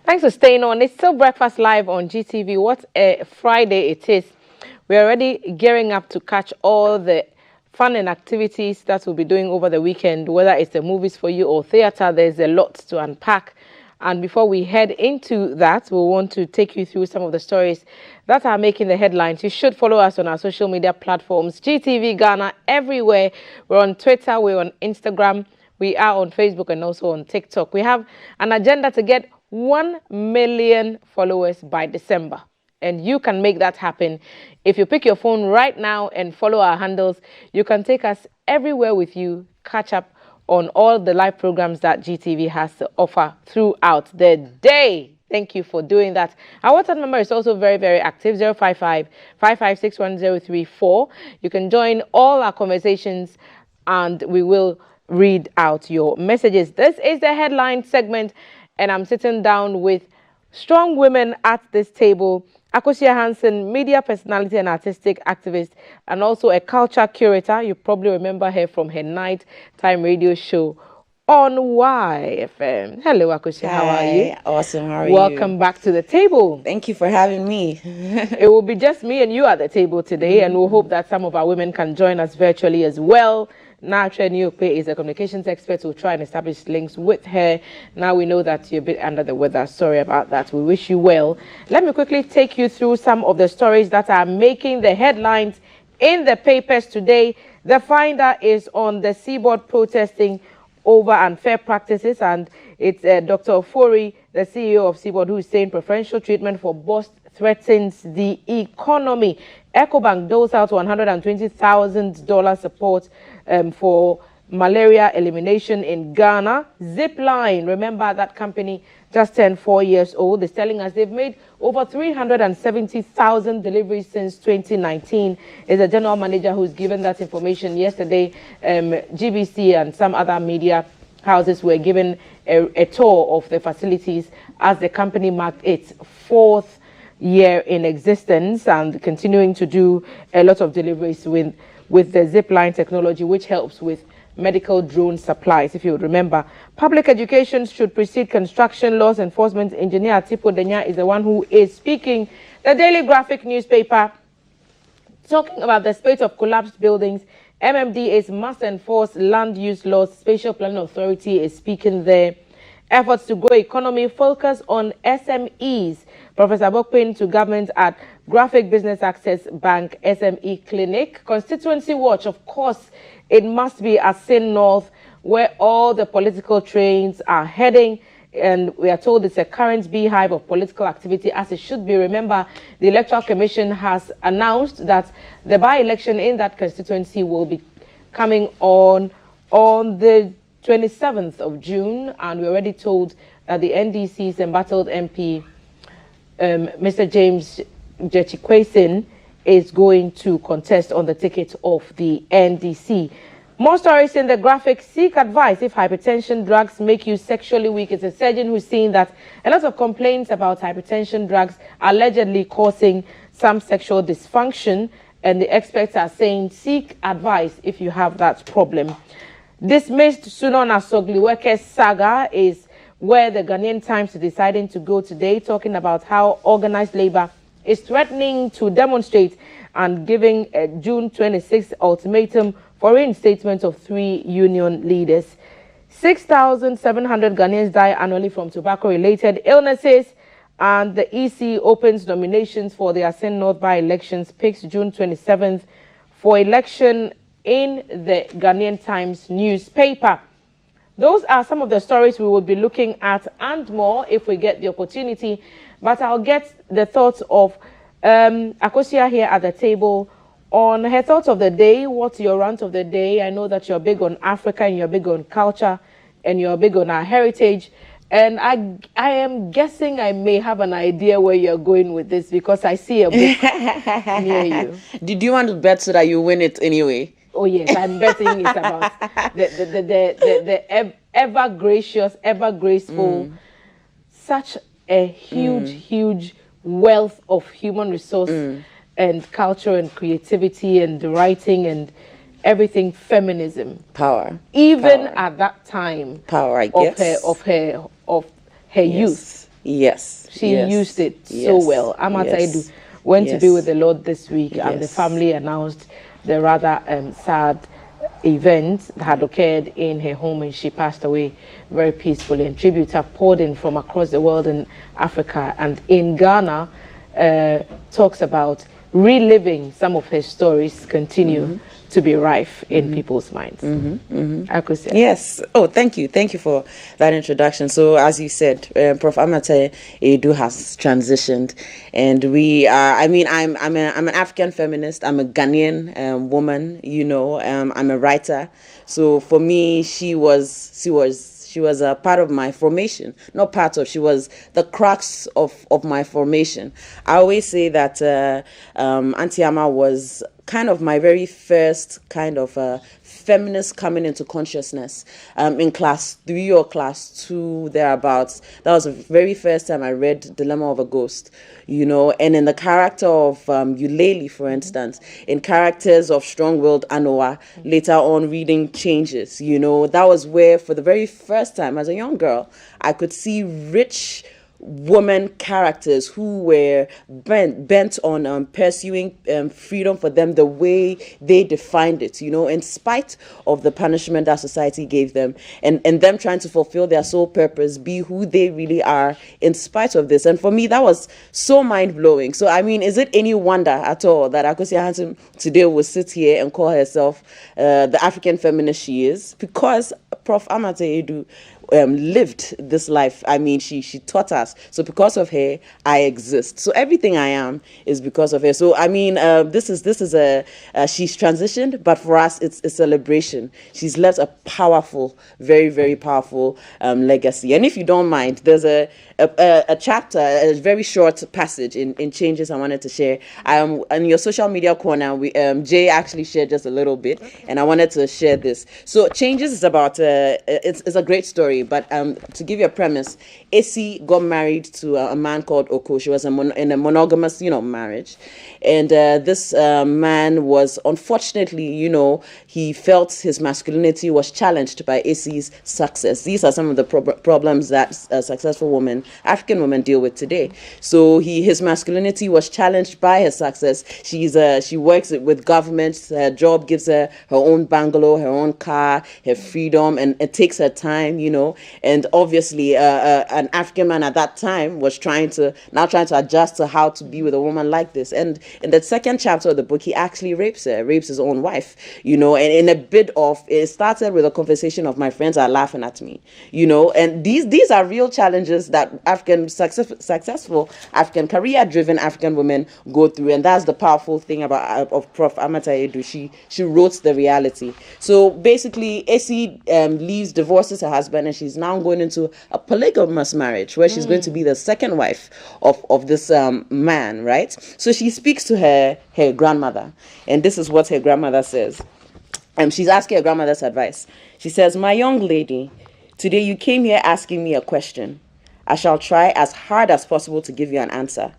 Thanks for staying on. It's still Breakfast Live on GTV. What a Friday it is. We're already gearing up to catch all the fun and activities that we'll be doing over the weekend, whether it's the movies for you or theater. There's a lot to unpack. And before we head into that, we want to take you through some of the stories that are making the headlines. You should follow us on our social media platforms, GTV Ghana, everywhere. We're on Twitter, we're on Instagram, we are on Facebook and also on TikTok. We have an agenda to get 1 million followers by December. And you can make that happen. If you pick your phone right now and follow our handles, you can take us everywhere with you, catch up on all the live programs that GTV has to offer throughout the day. Thank you for doing that. Our WhatsApp number is also very, very active, 055-556-1034. You can join all our conversations and we will read out your messages. This is the headline segment, and I'm sitting down with strong women at this table. Akosia Hansen, media personality and artistic activist, and also a culture curator. You probably remember her from her nighttime radio show on YFM. Hello, Akosia. How are you? Awesome. How are you? Welcome back to the table. Thank you for having me. It will be just me and you at the table today, and we'll hope that some of our women can join us virtually as well. Nacha Nyope is a communications expert. We'll try and establish links with her. Now we know that you're a bit under the weather. Sorry about that. We wish you well. Let me quickly take you through some of the stories that are making the headlines in the papers today. The Finder is on the Seaboard protesting over unfair practices, and it's Dr. Ofori, the CEO of Seaboard, who is saying preferential treatment for boss threatens the economy. EcoBank doles out $120,000 support for malaria elimination in Ghana. Zipline, remember that company just turned 4 years old, is telling us they've made over 370,000 deliveries since 2019. Is a general manager who's given that information yesterday. GBC and some other media houses were given a tour of the facilities as the company marked its 4th year in existence and continuing to do a lot of deliveries with the Zipline technology, which helps with medical drone supplies. If you would remember, public education should precede construction. Laws enforcement engineer Tipo Denya is the one who is speaking. The Daily Graphic newspaper talking about the spate of collapsed buildings. MMDA's must enforce land use laws. Spatial Planning Authority is speaking there. Efforts to grow economy focus on SMEs. Professor Bokpin to government at Graphic Business Access Bank SME Clinic. Constituency Watch, of course, it must be Asin North, where all the political trains are heading. And we are told it's a current beehive of political activity, as it should be. Remember, the Electoral Commission has announced that the by-election in that constituency will be coming on the 27th of June, and we're already told that the NDC's embattled MP, Mr. James Jechikwesin, is going to contest on the ticket of the NDC. More stories in the graphic. Seek advice if hypertension drugs make you sexually weak. It's a surgeon who's saying that a lot of complaints about hypertension drugs allegedly causing some sexual dysfunction, and the experts are saying seek advice if you have that problem. Dismissed Sunon Asogli workers saga is where the Ghanaian Times is deciding to go today, talking about how organized labor is threatening to demonstrate and giving a June 26th ultimatum for reinstatement of 3 union leaders. 6,700 Ghanaians die annually from tobacco-related illnesses, and the EC opens nominations for the Asin North by-elections, picks June 27th for election in the Ghanaian Times newspaper. Those are some of the stories we will be looking at and more if we get the opportunity. But I'll get the thoughts of Akosia here at the table on her thoughts of the day. What's your rant of the day? I know that you're big on Africa and you're big on culture and you're big on our heritage. And I am guessing I may have an idea where you're going with this because I see a book near you. Did you want to bet so that you win it anyway? Oh yes, I'm betting it's about the ever gracious, ever graceful, such a huge wealth of human resource and culture and creativity and writing and everything, feminism, power, even at that time, power, I of guess, her youth. Yes. She Yes. used it so Yes. well. Amata Edu Yes. went to be Yes. with the Lord this week, and the Yes. family announced the rather sad event that had occurred in her home, and she passed away very peacefully. And tributes have poured in from across the world in Africa and in Ghana. Talks about reliving some of her stories continue to be rife in people's minds. I could say. Yes. Oh, thank you. Thank you for that introduction. So, as you said, Prof. Amata Edu has transitioned, and we are. I mean, I'm an African feminist. I'm a Ghanaian woman. You know, I'm a writer. So for me, she was a part of my formation, not part of, she was the crux of my formation. I always say that Auntie Ama was kind of my very first kind of feminist coming into consciousness in class 3 or class 2, thereabouts. That was the very first time I read Dilemma of a Ghost, you know, and in the character of Eulalie, for instance, in characters of strong-willed Anoa, later on reading Changes, you know, that was where for the very first time as a young girl, I could see rich woman characters who were bent on pursuing freedom for them the way they defined it, you know, in spite of the punishment that society gave them, and them trying to fulfill their sole purpose, be who they really are in spite of this. And for me, that was so mind-blowing. So I mean, is it any wonder at all that Akosua Hansen today will sit here and call herself the African feminist she is? Because Prof. Amata Edu lived this life. I mean, she taught us. So because of her, I exist. So everything I am is because of her. So I mean, this is a she's transitioned, but for us, it's a celebration. She's left a powerful, very, very powerful legacy. And if you don't mind, there's a chapter, a very short passage in Changes I wanted to share. On your social media corner, we Jay actually shared just a little bit, and I wanted to share this. So Changes is about it's a great story, but to give you a premise, Essie got married to a man called Oko. She was in a monogamous, you know, marriage, and this man was, unfortunately, you know, he felt his masculinity was challenged by Essie's success. These are some of the problems that successful women, African women, deal with today. So his masculinity was challenged by her success. She works with government. Her job gives her her own bungalow, her own car, her freedom, and it takes her time, you know. And obviously, an African man at that time was trying to adjust to how to be with a woman like this. And in the second chapter of the book, he actually rapes his own wife, you know. And in a bit of, it started with a conversation of, my friends are laughing at me, you know. And these are real challenges that African successful African career-driven African women go through, and that's the powerful thing about of Prof. Amata Edu. She wrote the reality. So basically, Essie leaves, divorces her husband, and she's now going into a polygamous marriage where she's going to be the second wife of this man, right? So she speaks to her grandmother, and this is what her grandmother says. She's asking her grandmother's advice. She says, "My young lady, today you came here asking me a question. I shall try as hard as possible to give you an answer.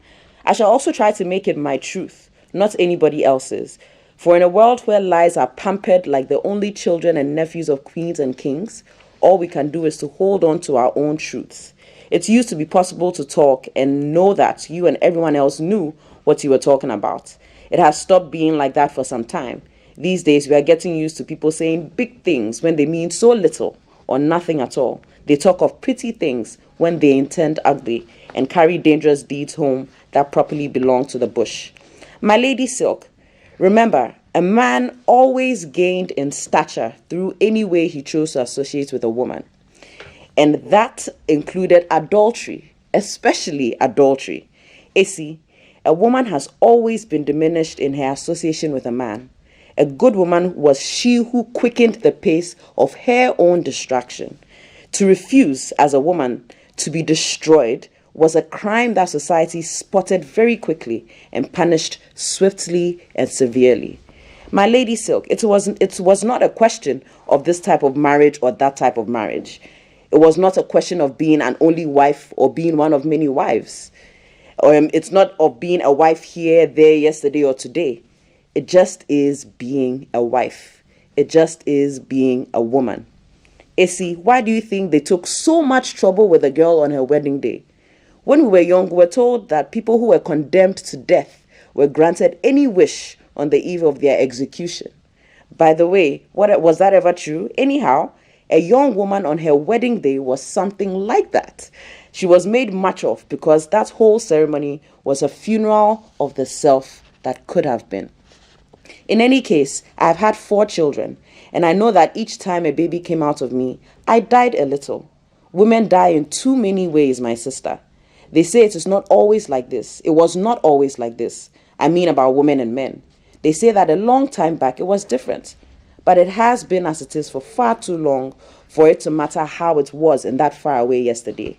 I shall also try to make it my truth, not anybody else's. For in a world where lies are pampered like the only children and nephews of queens and kings, all we can do is to hold on to our own truths. It used to be possible to talk and know that you and everyone else knew what you were talking about. It has stopped being like that for some time. These days, we are getting used to people saying big things when they mean so little or nothing at all. They talk of pretty things when they intend ugly, and carry dangerous deeds home that properly belong to the bush. My Lady Silk, remember, a man always gained in stature through any way he chose to associate with a woman. And that included adultery, especially adultery. Essie, a woman has always been diminished in her association with a man. A good woman was she who quickened the pace of her own destruction. To refuse, as a woman, to be destroyed was a crime that society spotted very quickly and punished swiftly and severely. My Lady Silk, it was not a question of this type of marriage or that type of marriage. It was not a question of being an only wife or being one of many wives. It's not of being a wife here, there, yesterday, or today. It just is being a wife. It just is being a woman. Essie, why do you think they took so much trouble with a girl on her wedding day? When we were young, we were told that people who were condemned to death were granted any wish on the eve of their execution. By the way, was that ever true? Anyhow, a young woman on her wedding day was something like that. She was made much of because that whole ceremony was a funeral of the self that could have been. In any case, I've had 4 children, and I know that each time a baby came out of me, I died a little. Women die in too many ways, my sister. They say it is not always like this. It was not always like this. I mean about women and men. They say that a long time back it was different. But it has been as it is for far too long for it to matter how it was in that faraway yesterday.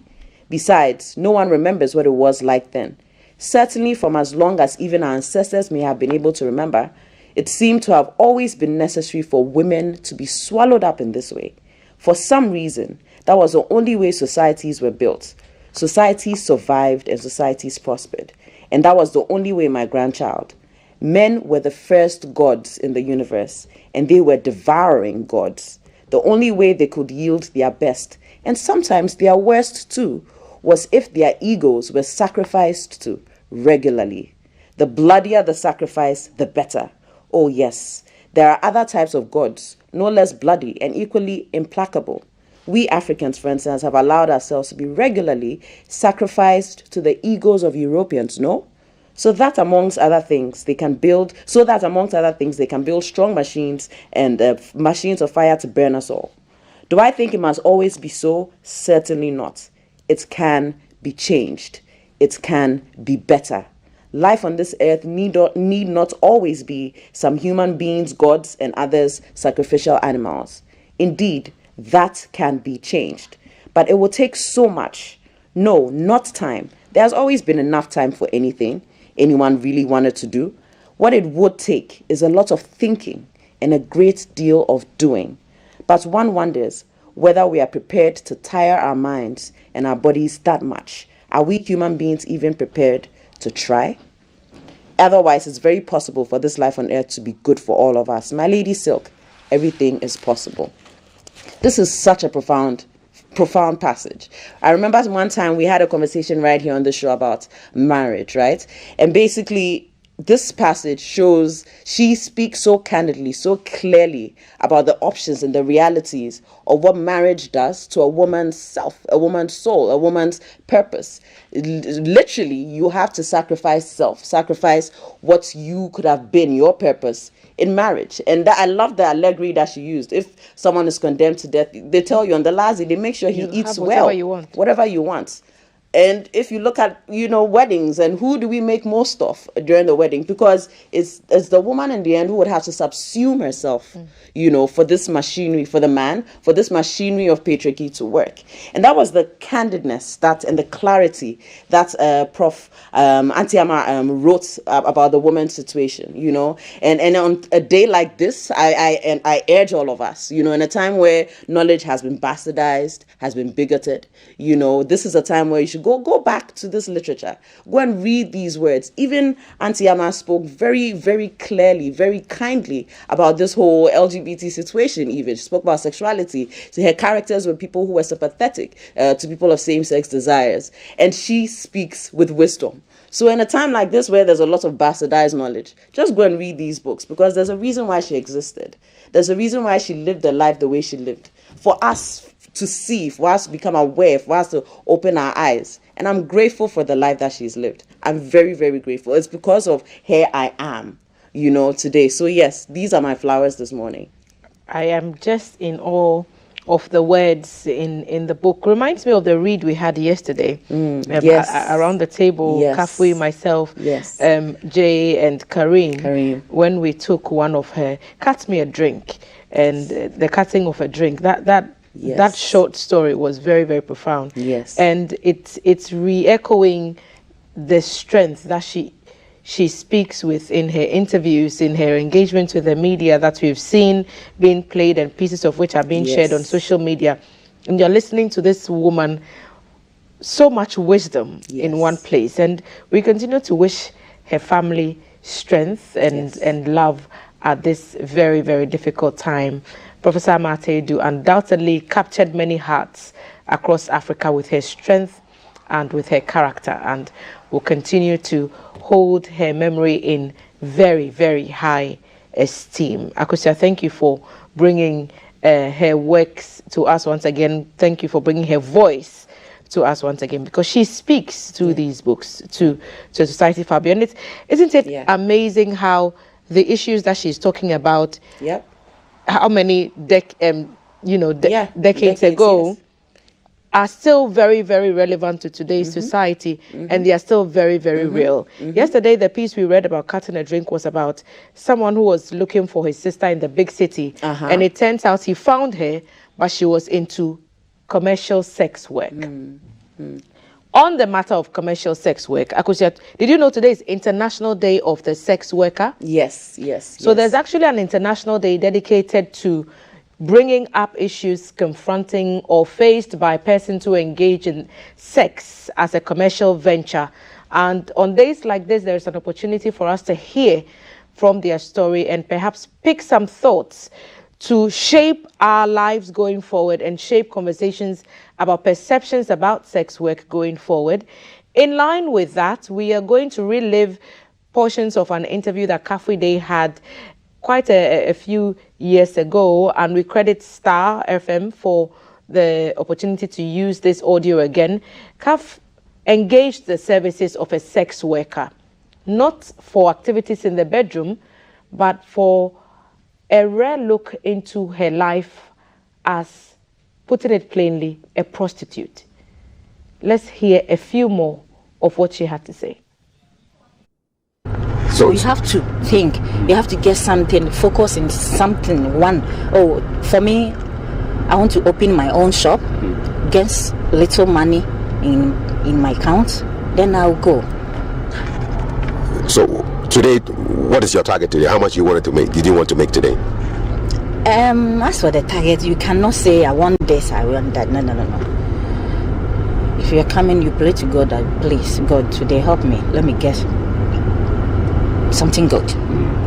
Besides, no one remembers what it was like then. Certainly from as long as even our ancestors may have been able to remember, it seemed to have always been necessary for women to be swallowed up in this way. For some reason, that was the only way societies were built. Societies survived and societies prospered. And that was the only way, my grandchild. Men were the first gods in the universe, and they were devouring gods. The only way they could yield their best, and sometimes their worst too, was if their egos were sacrificed to regularly. The bloodier the sacrifice, the better. Oh yes, there are other types of gods, no less bloody and equally implacable. We Africans, for instance, have allowed ourselves to be regularly sacrificed to the egos of Europeans, no? So that amongst other things, they can build strong machines and machines of fire to burn us all. Do I think it must always be so? Certainly not. It can be changed. It can be better. Life on this earth need not always be some human beings, gods, and others sacrificial animals. Indeed, that can be changed. But it will take so much. No, not time. There's always been enough time for anything anyone really wanted to do. What it would take is a lot of thinking and a great deal of doing. But one wonders whether we are prepared to tire our minds and our bodies that much. Are we human beings even prepared to try? Otherwise, it's very possible for this life on earth to be good for all of us. My Lady Silk, everything is possible. This is such a profound passage. I remember one time we had a conversation right here on the show about marriage, right? And basically, this passage shows she speaks so candidly, so clearly about the options and the realities of what marriage does to a woman's self, a woman's soul, a woman's purpose. Literally, you have to sacrifice self, sacrifice what you could have been, your purpose in marriage. And I love the allegory that she used. If someone is condemned to death, they tell you on the last day, they make sure he eats well. Whatever you want. And if you look at, weddings and who do we make most of during the wedding? Because it's the woman in the end who would have to subsume herself, for this machinery, for the man, for this machinery of patriarchy to work. And that was the candidness and the clarity that Prof. Antiama wrote about the woman's situation, And on a day like this, I urge all of us, in a time where knowledge has been bastardized, has been bigoted, this is a time where you should go back to this literature. Go and read these words. Even Auntie Amma spoke very, very clearly, very kindly about this whole LGBT situation even. She spoke about sexuality. So her characters were people who were sympathetic to people of same-sex desires. And she speaks with wisdom. So in a time like this where there's a lot of bastardized knowledge, just go and read these books because there's a reason why she existed. There's a reason why she lived the life the way she lived. For us to see, for us to become aware, for us to open our eyes. And I'm grateful for the life that she's lived. I'm very, very grateful. It's because of her I am, today. So yes, these are my flowers this morning. I am just in awe of the words in the book. Reminds me of the read we had yesterday. Yes. Around the table, yes. Kafui, myself, yes. Jay and Kareem, when we took one of her, cut me a drink, and the cutting of a drink, yes. That short story was very, very profound. Yes. And it's re-echoing the strength that she speaks with in her interviews, in her engagement with the media that we've seen being played and pieces of which are being yes. shared on social media. And you're listening to this woman, so much wisdom yes. in one place. And we continue to wish her family strength yes. and love at this very, very difficult time. Professor Amma Atta Edu undoubtedly captured many hearts across Africa with her strength, and with her character, and will continue to hold her memory in very, very high esteem. Akosua, thank you for bringing her works to us once again. Thank you for bringing her voice to us once again, because she speaks through these books to society, Fabio. And isn't it amazing how the issues that she's talking about, how many decades ago, are still very, very relevant to today's society, and they are still very, very real. Yesterday, the piece we read about Cutting a Drink was about someone who was looking for his sister in the big city, and it turns out he found her, but she was into commercial sex work. On the matter of commercial sex work, Akosua, did you know today is International Day of the Sex Worker? Yes. So there's actually an international day dedicated to bringing up issues confronting or faced by persons who engage in sex as a commercial venture. And on days like this, there is an opportunity for us to hear from their story and perhaps pick some thoughts to shape our lives going forward and shape conversations about perceptions about sex work going forward. In line with that, we are going to relive portions of an interview that Kafui Day had quite a few years ago, and we credit Star FM for the opportunity to use this audio again. Kaf engaged the services of a sex worker, not for activities in the bedroom, but for a rare look into her life as, putting it plainly, a prostitute. Let's hear a few more of what she had to say. So you have to think, you have to get something, focus in something. For me, I want to open my own shop, get little money in my account, then I'll go. So today, what is your target today? How much you wanted to make? Did you want to make today? As for the target, you cannot say I want this, I want that. No. If you're coming, you pray to God that, please, God, today help me. Let me get something good.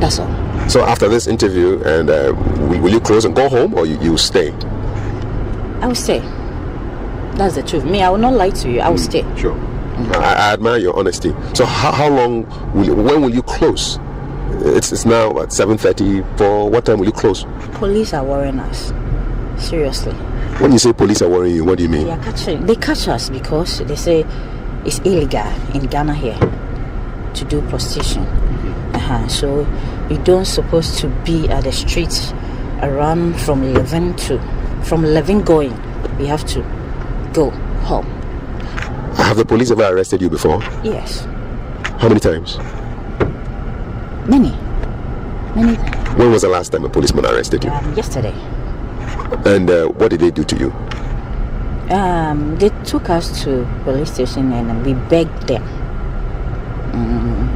That's all. So after this interview, and will you close and go home, or you stay? I will stay. That's the truth. Me, I will not lie to you. I will stay. Sure. I admire your honesty. So how long when will you close? It's now at 7:34. What time will you close? Police are worrying us. Seriously. When you say police are worrying you, what do you mean? They catch us because they say it's illegal in Ghana here to do prostitution. So you don't supposed to be at the streets around from 11 going. We have to go home. Have the police ever arrested you before? Yes. How many times? Many. When was the last time a policeman arrested you? Yesterday. And what did they do to you? They took us to police station and we begged them.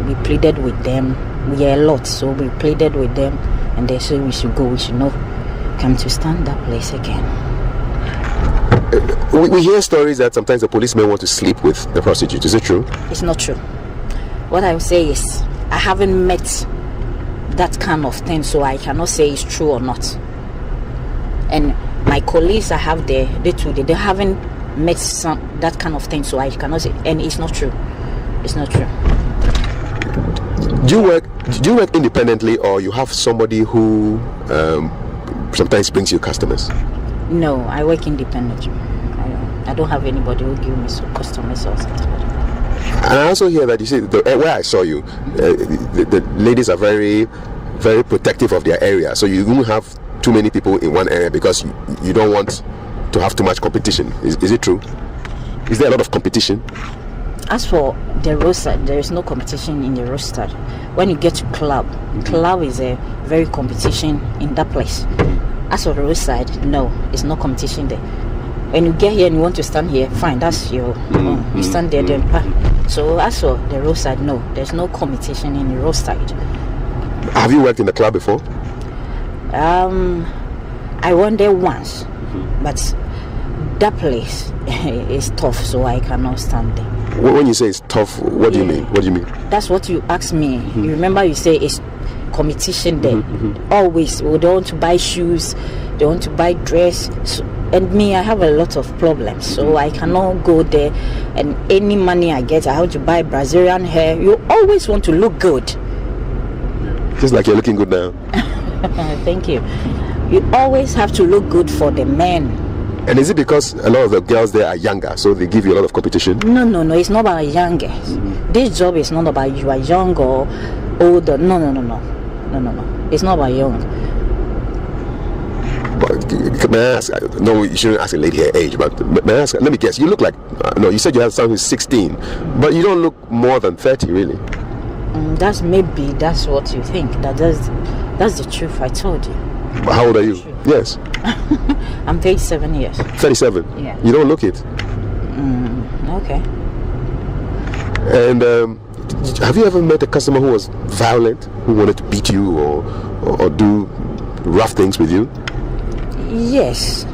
We pleaded with them. We are a lot, so we pleaded with them, and they said we should go. We should not come to stand that place again. We hear stories that sometimes the policemen want to sleep with the prostitute. Is it true? It's not true. What I would say is I haven't met that kind of thing, so I cannot say it's true or not. And my colleagues I have there, they haven't met that kind of thing, so I cannot say. And it's not true. It's not true. Do you work independently, or you have somebody who sometimes brings you customers? No, I work independently. I don't have anybody who give me customers or something. And I also hear that you see where I saw you, the ladies are very, very protective of their area. So you won't have too many people in one area because you don't want to have too much competition. Is it true? Is there a lot of competition? As for the roadside, there is no competition in the roadside. When you get to club is a very competition in that place. As for the roadside, no, it's no competition there. When you get here and you want to stand here, fine, that's your own. You stand there, then so as for the roadside, no, there's no competition in the roadside. Have you worked in the club before? I went there once, but that place is tough, so I cannot stand there. When you say it's tough, what do you mean? What do you mean? That's what you asked me. You remember you say it's competition there. Always, we don't want to buy shoes, they want to buy dress. So, And me, I have a lot of problems, so I cannot go there. And any money I get, I have to buy Brazilian hair. You always want to look good. Just like you're looking good now. Thank you. You always have to look good for the men. And is it because a lot of the girls there are younger, so they give you a lot of competition? No. It's not about younger. This job is not about you are young or older. No. It's not about young. But may I ask? No, you shouldn't ask a lady her age. But may I ask? Let me guess. You look like no. You said you have someone who's 16, but you don't look more than 30, really. That's what you think. That's the truth. I told you. But how old are you? Yes. I'm 37 years. 37. Yeah. You don't look it. Okay. And have you ever met a customer who was violent, who wanted to beat you or do rough things with you? Yes,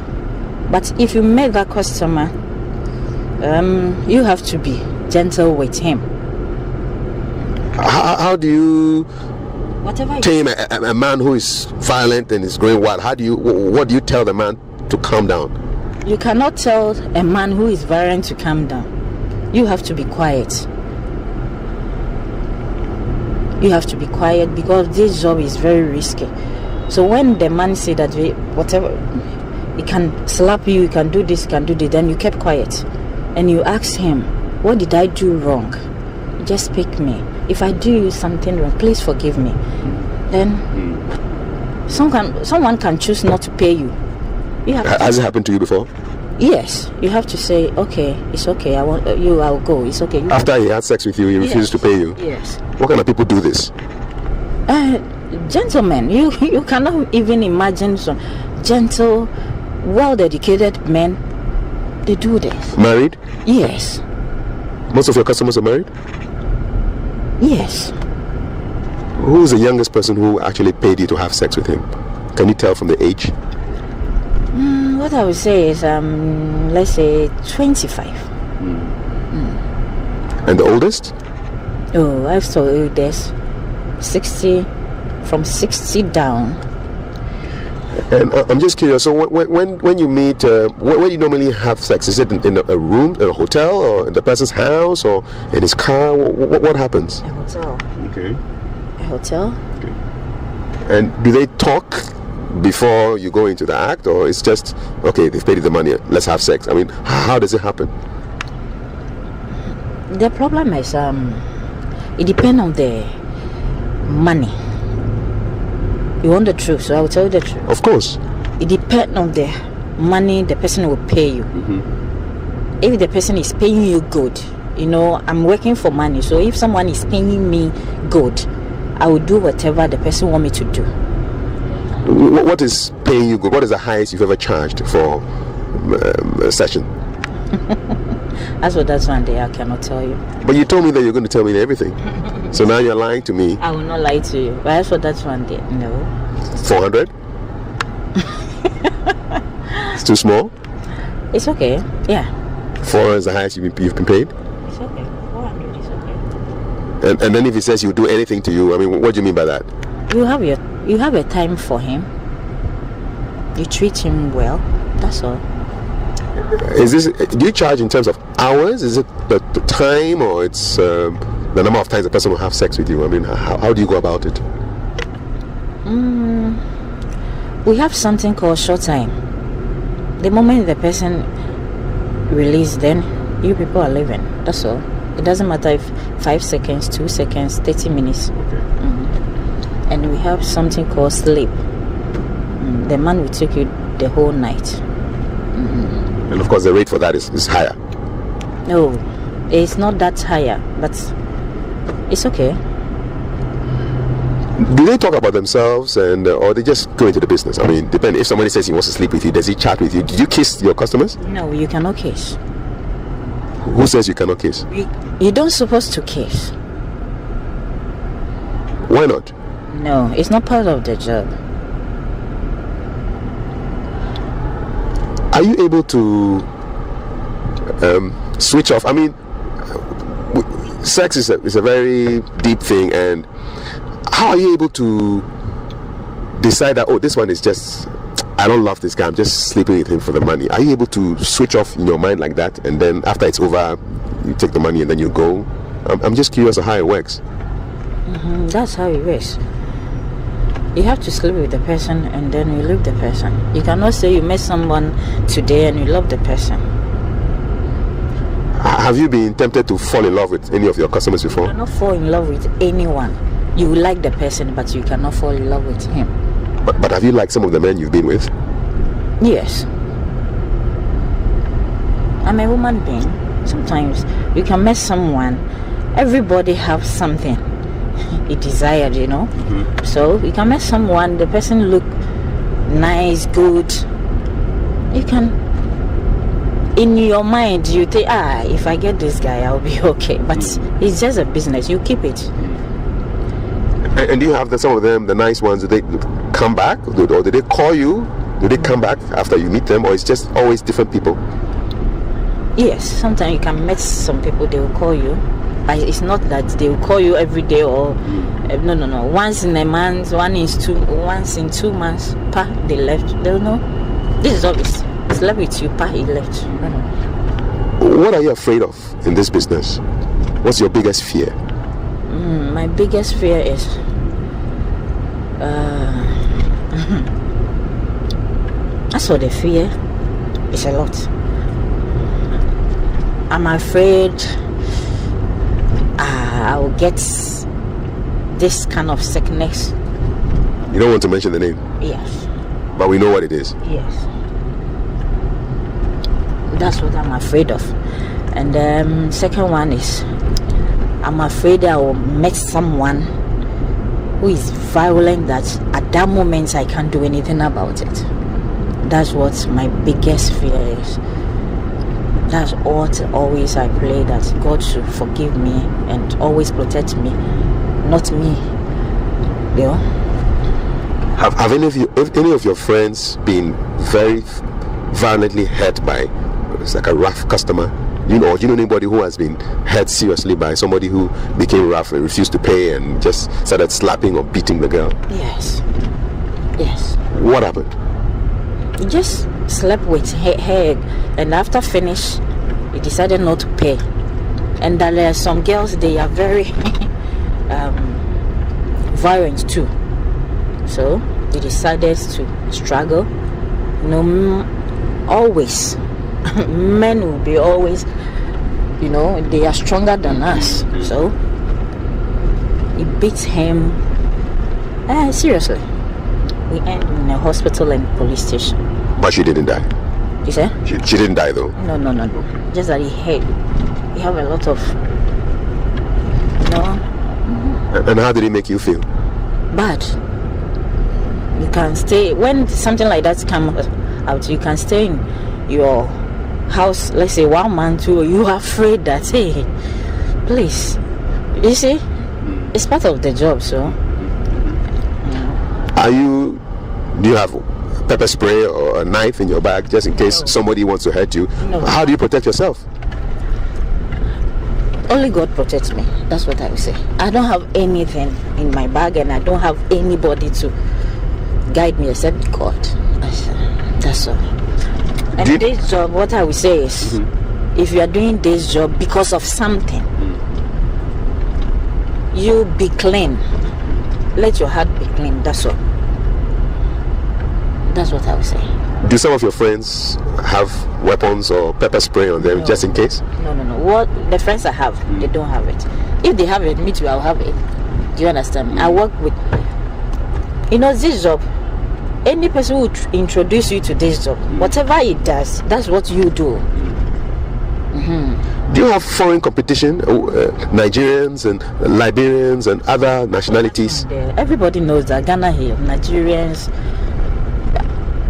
but if you met that customer, you have to be gentle with him. How do you Whatever tame a man who is violent and is going wild? What do you tell the man to calm down? you cannot tell a man who is violent to calm down. You have to be quiet. You have to be quiet because this job is very risky. So when the man say that whatever, he can slap you, he can do this, then you kept quiet. And you ask him, what did I do wrong? Just pick me. If I do you something wrong, please forgive me. Then someone can choose not to pay you. Has it happened to you before? Yes, you have to say, okay, it's okay, I'll go, it's okay. After he had sex with you, he refused to pay you? Yes. What kind of people do this? Gentlemen, you cannot even imagine some gentle, well-educated men, they do this. Married? Yes. Most of your customers are married? Yes. Who is the youngest person who actually paid you to have sex with him? Can you tell from the age? What I would say is, let's say 25. And the oldest? Oh, I've told this 60, from 60 down. And I'm just curious. So when you meet, where you normally have sex? Is it in a room, in a hotel, or in the person's house, or in his car? What happens? A hotel. Okay. A hotel. Okay. And do they talk before you go into the act, or it's just okay? They've paid you the money. Let's have sex. I mean, how does it happen? The problem is, it depends on the money. You want the truth, so I will tell you the truth. Of course. It depends on the money the person will pay you. If the person is paying you good, I'm working for money. So if someone is paying me good, I will do whatever the person want me to do. What is paying you good? What is the highest you've ever charged for a session? That's one day I cannot tell you. But you told me that you're going to tell me everything. So now you're lying to me. I will not lie to you. But that's one day. No. 400? It's too small? It's okay. Yeah. 400 is the highest you've been paid? It's okay. 400 is okay. And then if he says he'll do anything to you, I mean, what do you mean by that? You have a time for him. You treat him well. That's all. Do you charge in terms of hours? Is it the time, or it's the number of times the person will have sex with you? I mean, how do you go about it? We have something called short time. The moment the person releases, then you people are leaving. That's all. It doesn't matter if 5 seconds, 2 seconds, 30 minutes. Okay. And we have something called sleep. The man will take you the whole night. And of course the rate for that is higher. No, it's not that higher, but it's okay. Do they talk about themselves or they just go into the business? I mean, depend. If somebody says he wants to sleep with you, does he chat with you? Did you kiss your customers? No, you cannot kiss. Who says you cannot kiss? You don't supposed to kiss. Why not? No, it's not part of the job. Are you able to switch off? I mean, sex is a very deep thing, and how are you able to decide that, this one is just, I don't love this guy, I'm just sleeping with him for the money. Are you able to switch off in your mind like that, and then after it's over, you take the money and then you go? I'm just curious of how it works. That's how it works. You have to sleep with the person and then you leave the person. You cannot say you met someone today and you love the person. Have you been tempted to fall in love with any of your customers before? You cannot fall in love with anyone. You like the person, but you cannot fall in love with him. But have you liked some of the men you've been with? Yes. I'm a woman being. Sometimes you can meet someone. Everybody have something he desired, you know. So you can meet someone, the person look nice, good. You can, in your mind, you think, if I get this guy, I'll be okay. But it's just a business. You keep it. And do you have some of them, the nice ones, do they come back? Or do they call you? Do they come back after you meet them? Or it's just always different people? Yes, sometimes you can meet some people, they will call you. But it's not that they will call you every day or no. Once in a month, once in 2 months, they left. They'll know. This is obvious. Slept with you, he left. What are you afraid of in this business? What's your biggest fear? My biggest fear is as for the fear, it's a lot. I'm afraid I will get this kind of sickness. You don't want to mention the name? Yes. But we know what it is? Yes. That's what I'm afraid of. And second one is I'm afraid I will meet someone who is violent that at that moment I can't do anything about it. That's what my biggest fear is. That's what always I pray, that God should forgive me and always protect me, not me. You know? Have any of your friends been very violently hurt by, it's like a rough customer? Do you know anybody who has been hurt seriously by somebody who became rough and refused to pay and just started slapping or beating the girl? Yes. What happened? He just slept with her, and after finish, he decided not to pay. And there are some girls, they are very violent too. So he decided to struggle. Always men will be always, they are stronger than us. So he beat him seriously. We end in a hospital and police station. But she didn't die? You say? She didn't die though? No. Just that he have a lot of, And how did it make you feel? Bad. You can stay, when something like that comes out, you can stay in your house, let's say 1 month, 2, you are afraid that, hey, please, you see, it's part of the job. So do you have pepper spray or a knife in your bag just in case somebody wants to hurt you? No. How do you protect yourself? Only God protects me. That's what I would say. I don't have anything in my bag, and I don't have anybody to guide me except God. That's all. And this job, what I would say is, if you are doing this job because of something, you be clean. Let your heart be clean. That's all. That's what I would say. Do some of your friends have weapons or pepper spray on them just in case? No. What the friends I have, they don't have it. If they have it, me too, I'll have it. Do you understand? I work with, this job. Any person who introduce you to this job, whatever it does, that's what you do. Do you have foreign competition, Nigerians and Liberians and other nationalities? Everybody knows that Ghana here, Nigerians,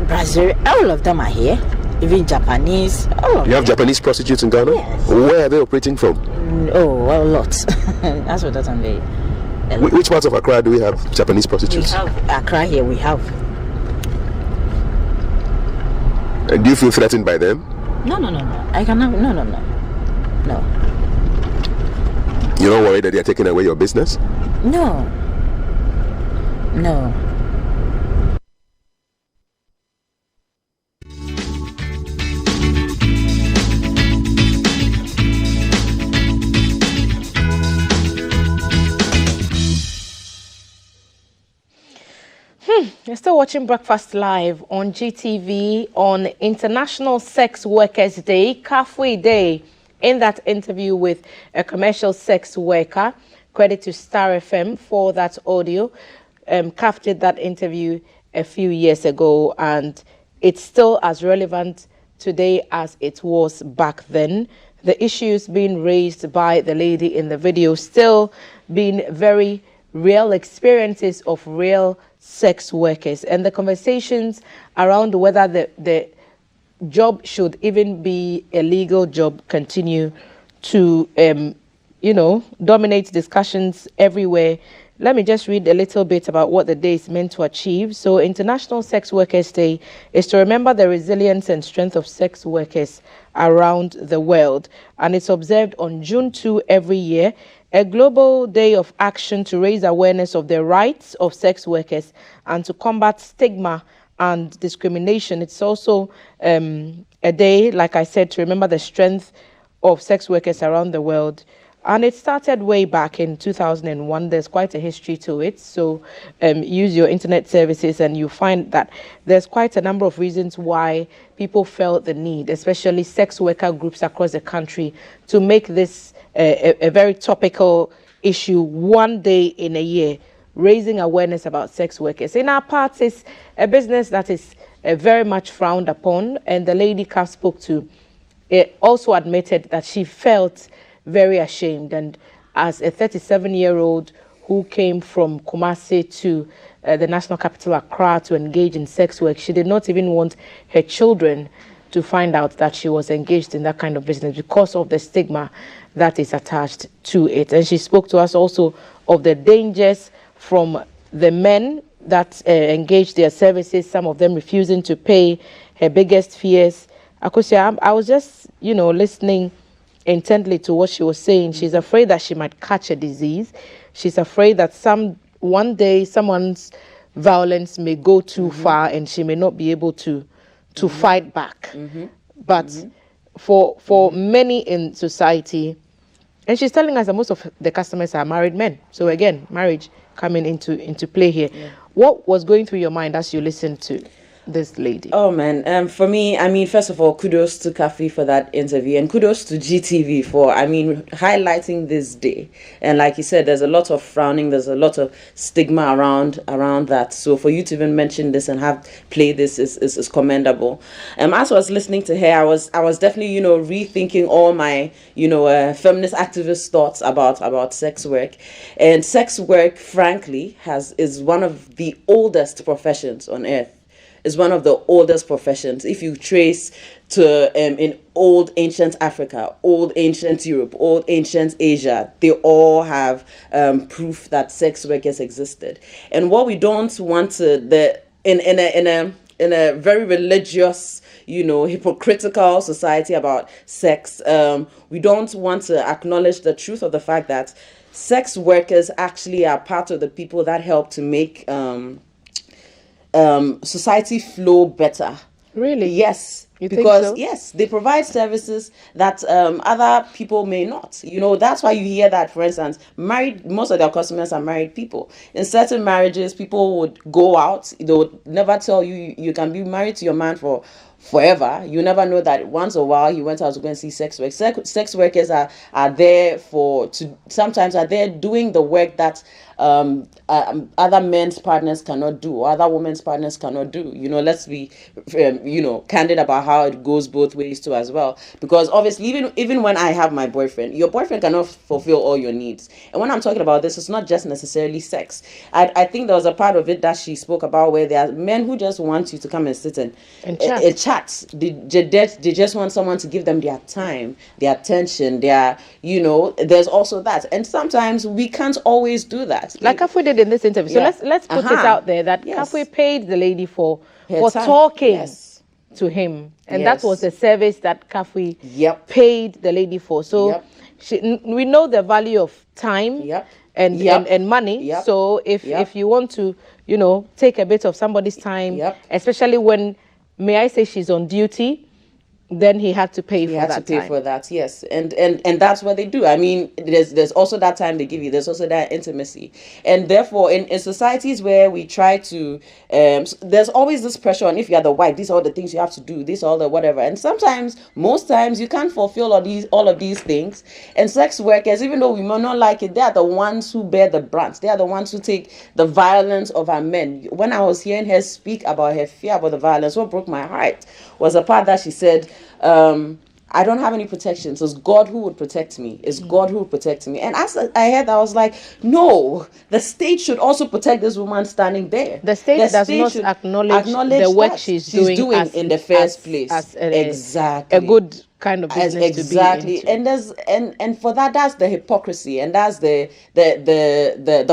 Brazil, all of them are here. Even Japanese, all of them. You have Japanese prostitutes in Ghana? Yes. Where are they operating from? A lot. That's what I'm saying. Which parts of Accra do we have Japanese We prostitutes? have Accra here, we have. And do you feel threatened by them? No. I cannot, no. You're not worried that they're taking away your business? No. You're still watching Breakfast Live on GTV on International Sex Workers Day, Kafui Day. In that interview with a commercial sex worker, credit to Star FM for that audio. CAF did that interview a few years ago, and it's still as relevant today as it was back then. The issues being raised by the lady in the video still being very real experiences of real sex workers, and the conversations around whether the job should even be a legal job continue to dominate discussions everywhere. Let me just read a little bit about what the day is meant to achieve. So International Sex Workers Day is to remember the resilience and strength of sex workers around the world, and it's observed on June 2 every year, a global day of action to raise awareness of the rights of sex workers and to combat stigma and discrimination. It's also a day, like I said, to remember the strength of sex workers around the world. And it started way back in 2001. There's quite a history to it. So use your internet services and you find that there's quite a number of reasons why people felt the need, especially sex worker groups across the country, to make this a very topical issue one day in a year, raising awareness about sex workers. In our parts, it's a business that is very much frowned upon, and the lady CAF spoke to also admitted that she felt very ashamed. And as a 37-year-old who came from Kumasi to the national capital Accra to engage in sex work, she did not even want her children to find out that she was engaged in that kind of business because of the stigma that is attached to it. And she spoke to us also of the dangers from the men that engage their services, some of them refusing to pay. Her biggest fears. Akosia, I was just, listening intently to what she was saying. She's afraid that she might catch a disease. She's afraid that one day someone's violence may go too far and she may not be able to fight back. But for many in society, and she's telling us that most of the customers are married men. So again, marriage coming into play here. Yeah. What was going through your mind as you listened to this lady? Oh man, for me, first of all, kudos to Kafi for that interview, and kudos to GTV for, highlighting this day. And like you said, there's a lot of frowning, there's a lot of stigma around that. So for you to even mention this and have played this is commendable. As I was listening to her, I was definitely, rethinking all my, feminist activist thoughts about sex work. And sex work, frankly, is one of the oldest professions on earth. Is one of the oldest professions. If you trace to in old ancient Africa, old ancient Europe, old ancient Asia, they all have proof that sex workers existed. And what we don't want to in a very religious, hypocritical society about sex, we don't want to acknowledge the truth of the fact that sex workers actually are part of the people that help to make society flow better. Really? Yes. Because so? Yes, they provide services that other people may not. That's why you hear that, for instance, most of their customers are married people. In certain marriages, people would go out. They would never tell you can be married to your man for forever. You never know that once a while he went out to go and see sex work. Sex workers are there sometimes are there doing the work that other men's partners cannot do, or other women's partners cannot do. Let's be candid about how it goes both ways too as well. Because obviously even when I have my boyfriend, your boyfriend cannot fulfill all your needs. And when I'm talking about this, it's not just necessarily sex. I think there was a part of it that she spoke about where there are men who just want you to come and sit and chat. They just want someone to give them their time, their attention, there's also that. And sometimes we can't always do that. Like Kafui did in this interview. So let's put it out there that Kafui paid the lady for talking to him. And that was a service that Kafui paid the lady for. So we know the value of time and money. So if you want to, take a bit of somebody's time, especially when, may I say, she's on duty, then he had to pay You for had that to pay time. for that, yes, and that's what they do. I mean, there's also that time they give you. There's also that intimacy, and therefore, in societies where we try to, there's always this pressure on, if you are the wife, these are all the things you have to do. These are all the whatever, and sometimes, most times, you can't fulfill all of these things. And sex workers, even though we may not like it, they are the ones who bear the brunt. They are the ones who take the violence of our men. When I was hearing her speak about her fear about the violence, what broke my heart was the part that she said, I don't have any protection, so it's God who would protect me. It's God who would protect me. And as I heard that, I was like, no, the state should also protect this woman standing there. The state does not should acknowledge the work that she's doing in the first place. as Exactly. a good kind of business exactly to be into. And for that's the hypocrisy, and that's the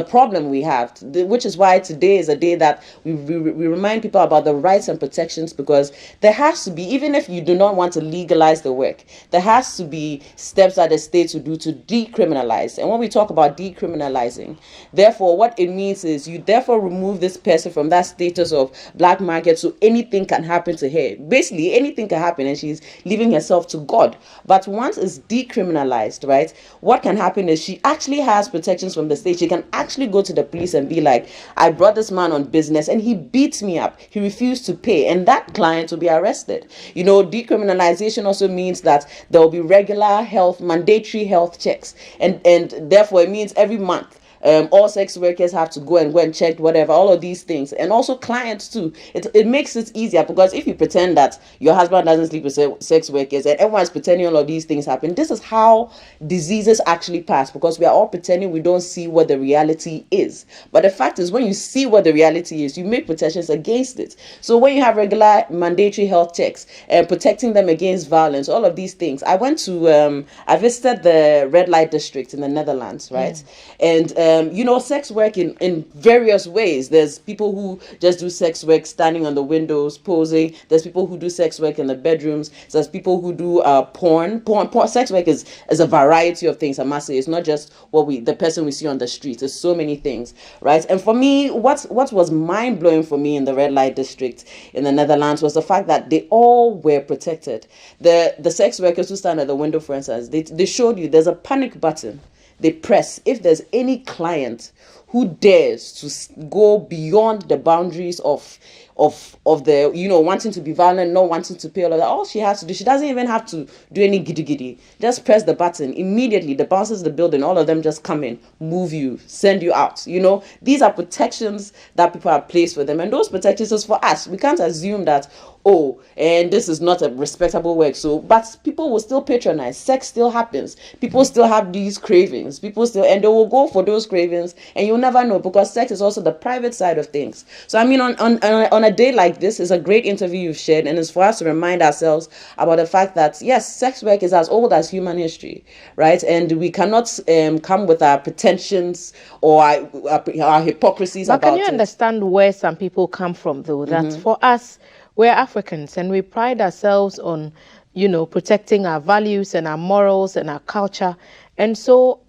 problem we have, which is why today is a day that we remind people about the rights and protections, because there has to be, even if you do not want to legalize the work, there has to be steps that the states will do to decriminalize. And when we talk about decriminalizing, therefore what it means is you therefore remove this person from that status of black market, so anything can happen to her. Basically anything can happen, and she's leaving herself to God. But once it's decriminalized, right, what can happen is she actually has protections from the state. She can actually go to the police and be like, I brought this man on business and he beat me up, he refused to pay, and that client will be arrested. You know, decriminalization also means that there will be regular mandatory health checks, and therefore it means every month all sex workers have to go and check whatever, all of these things, and also clients too. It makes it easier, because if you pretend that your husband doesn't sleep with sex workers and everyone's pretending all of these things happen, this is how diseases actually pass, because we are all pretending we don't see what the reality is. But the fact is, when you see what the reality is, you make protections against it. So when you have regular mandatory health checks and protecting them against violence, all of these things. I visited the red light district in the Netherlands, right? And you know, sex work in various ways. There's people who just do sex work standing on the windows posing. There's people who do sex work in the bedrooms. There's people who do porn. Sex work is a variety of things, I must say. It's not just the person we see on the street. There's so many things, right? And for me, what was mind-blowing for me in the red light district in the Netherlands was the fact that they all were protected. The sex workers who stand at the window, for instance, they showed you there's a panic button they press if there's any client who dares to go beyond the boundaries of the, you know, wanting to be violent, not wanting to pay all of that. All she has to do, she doesn't even have to do any giddy. Just press the button. Immediately, the bouncers of the building, all of them just come in, move you, send you out. You know, these are protections that people have placed for them. And those protections is for us. We can't assume that, oh, and this is not a respectable work. So, but people will still patronize. Sex still happens. People still have these cravings. And they will go for those cravings, and you'll never know, because sex is also the private side of things. So, I mean, on a day like this, is a great interview you've shared, and it's for us to remind ourselves about the fact that, yes, sex work is as old as human history, right? And we cannot come with our pretensions or our hypocrisies but about it. Can you understand where some people come from, though? That for us, we're Africans, and we pride ourselves on, you know, protecting our values and our morals and our culture. And so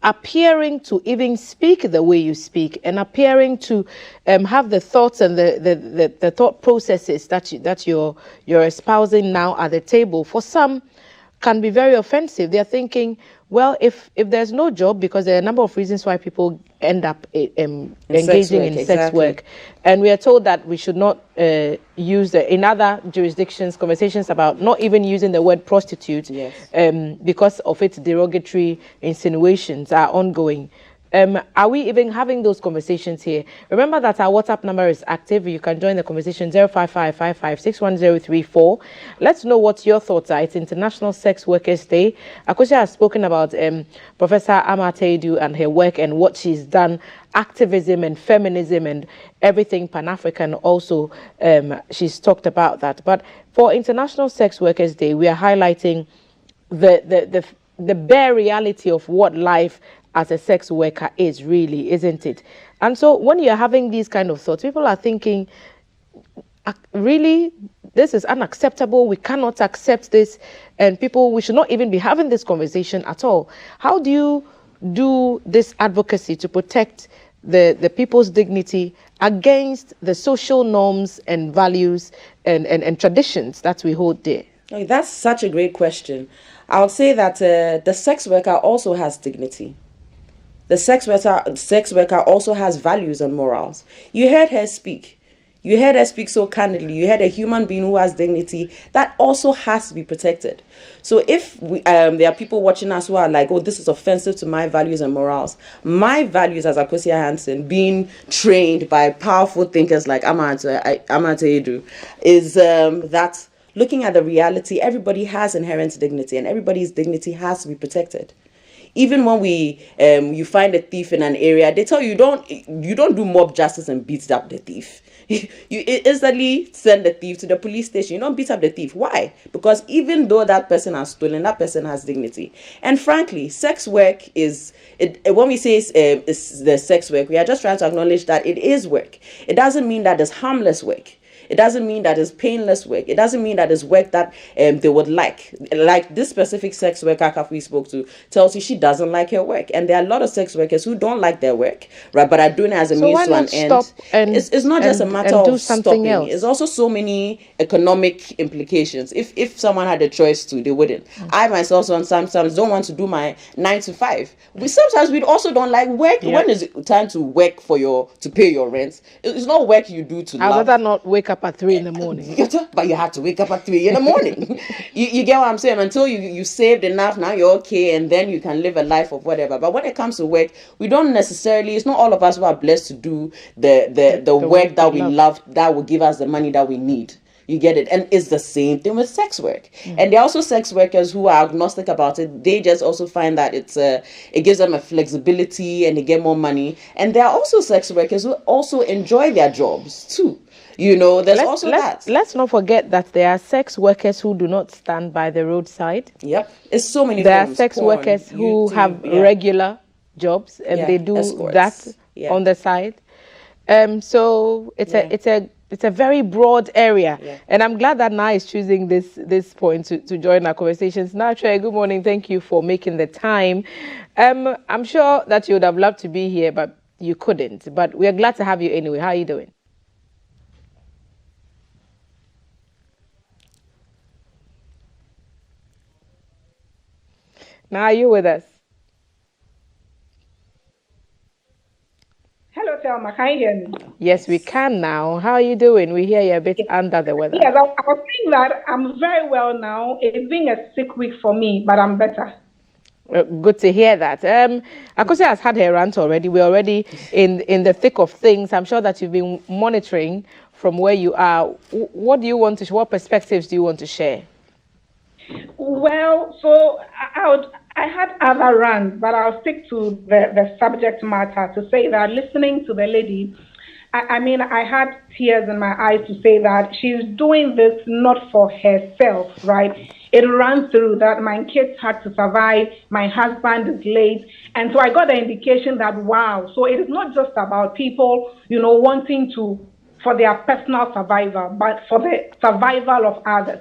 appearing to even speak the way you speak, and appearing to have the thoughts and the thought processes that you're espousing now at the table, for some can be very offensive. They're thinking, well, if there's no job, because there are a number of reasons why people end up engaging in sex work, and we are told that we should not use in other jurisdictions, conversations about not even using the word prostitute, because of its derogatory insinuations are ongoing. Are we even having those conversations here? Remember that our WhatsApp number is active. You can join the conversation, 05555 Let's know what your thoughts are. It's International Sex Workers Day. Akosua has spoken about Professor Amartey-Edu and her work and what she's done, activism and feminism and everything Pan-African also. She's talked about that. But for International Sex Workers Day, we are highlighting the bare reality of what life as a sex worker is really, isn't it? And so when you're having these kind of thoughts, people are thinking, really, this is unacceptable. We cannot accept this. And we should not even be having this conversation at all. How do you do this advocacy to protect the people's dignity against the social norms and values and traditions that we hold dear? Oh, that's such a great question. I would say that the sex worker also has dignity. The sex worker also has values and morals. You heard her speak. You heard her speak so candidly. You heard a human being who has dignity. That also has to be protected. So if there are people watching us who are like, oh, this is offensive to my values and morals. My values as Akosia Hansen, being trained by powerful thinkers like Amartya Edu, is that looking at the reality, everybody has inherent dignity, and everybody's dignity has to be protected. Even when you find a thief in an area, they tell you you don't do mob justice and beat up the thief. You instantly send the thief to the police station. You don't beat up the thief. Why? Because even though that person has stolen, that person has dignity. And frankly, sex work when we say it's the sex work, we are just trying to acknowledge that it is work. It doesn't mean that it's harmless work. It doesn't mean that it's painless work. It doesn't mean that it's work that they would like. Like this specific sex worker we spoke to tells you she doesn't like her work. And there are a lot of sex workers who don't like their work, right? But are doing it as a means to an end. It's not just a matter of stopping. It's also so many economic implications. If someone had a choice to, they wouldn't. I myself sometimes don't want to do my 9 to 5. Sometimes we also don't like work. Yeah. When is it time to work to pay your rent? It's not work you do to love. I'd rather not wake up at 3 in the morning. But you have to wake up at 3 in the morning. you get what I'm saying? Until you saved enough, now you're okay, and then you can live a life of whatever. But when it comes to work, we don't necessarily, it's not all of us who are blessed to do the work that we love, that will give us the money that we need. You get it? And it's the same thing with sex work. And there are also sex workers who are agnostic about it. They just also find that it gives them a flexibility and they get more money. And there are also sex workers who also enjoy their jobs too. There's also that. Let's not forget that there are sex workers who do not stand by the roadside. Yep. It's so many There are sex workers who have regular jobs and they do that on the side. So it's a very broad area. Yeah. And I'm glad that Na is choosing this point to join our conversations. Na Atweh, good morning. Thank you for making the time. I'm sure that you would have loved to be here, but you couldn't. But we are glad to have you anyway. How are you doing? Now, are you with us? Hello, Thelma. Can you hear me? Yes, we can now. How are you doing? We hear you're a bit under the weather. Yes, I was saying that I'm very well now. It's been a sick week for me, but I'm better. Good to hear that. Akosia has had her rant already. We're already in the thick of things. I'm sure that you've been monitoring from where you are. What perspectives do you want to share? Well, so I had other rants, but I'll stick to the subject matter to say that listening to the lady, I had tears in my eyes to say that she's doing this not for herself, right? It ran through that my kids had to survive, my husband is late. And so I got the indication that, wow, so it is not just about people, wanting for their personal survival, but for the survival of others.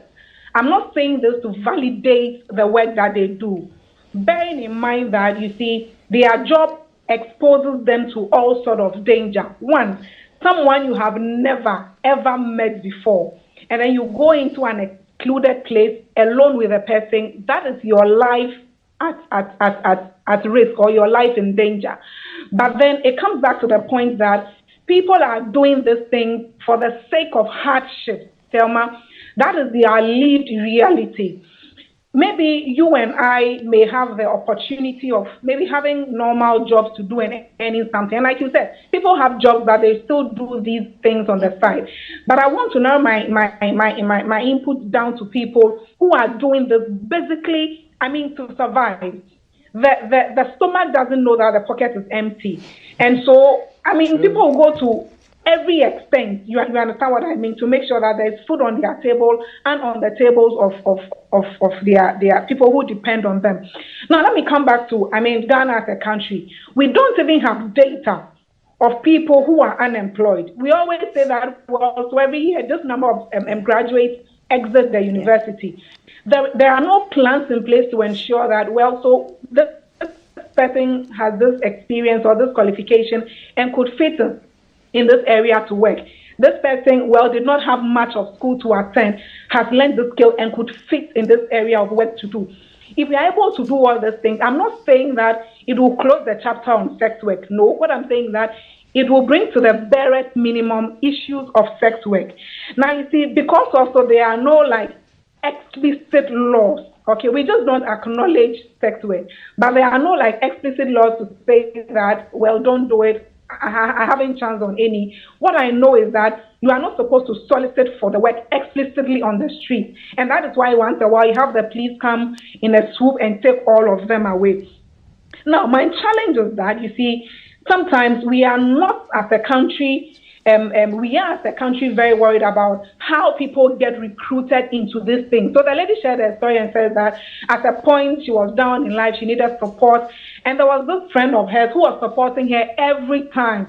I'm not saying this to validate the work that they do. Bearing in mind that, you see, their job exposes them to all sort of danger. One, someone you have never, ever met before, and then you go into an excluded place alone with a person, that is your life at risk or your life in danger. But then it comes back to the point that people are doing this thing for the sake of hardship, Thelma. That is their lived reality. Maybe you and I may have the opportunity of maybe having normal jobs to do and earning something. And like you said, people have jobs that they still do these things on the side. But I want to narrow my input down to people who are doing this basically, to survive. The stomach doesn't know that the pocket is empty. And so, people go to every extent, you understand what I mean, to make sure that there's food on their table and on the tables of their people who depend on them. Now, let me come back to, Ghana as a country. We don't even have data of people who are unemployed. We always say that, well, so every year, this number of graduates exit the university. There are no plans in place to ensure that, well, so this person has this experience or this qualification and could fit in this area to work. this person, well, did not have much of school to attend, has learned the skill and could fit in this area of work to do. If we are able to do all these things, I'm not saying that it will close the chapter on sex work. No, what I'm saying is that it will bring to the barest minimum issues of sex work. Now, you see, because also there are no like explicit laws. Okay, we just don't acknowledge sex work, but there are no like explicit laws to say that, well, don't do it. I haven't chanced on any. What I know is that you are not supposed to solicit for the work explicitly on the street. And that is why once in a while you have the police come in a swoop and take all of them away. Now, my challenge is that, you see, sometimes we are not as a country, very worried about how people get recruited into this thing. So the lady shared a story and said that at a point she was down in life, she needed support, and there was this friend of hers who was supporting her every time.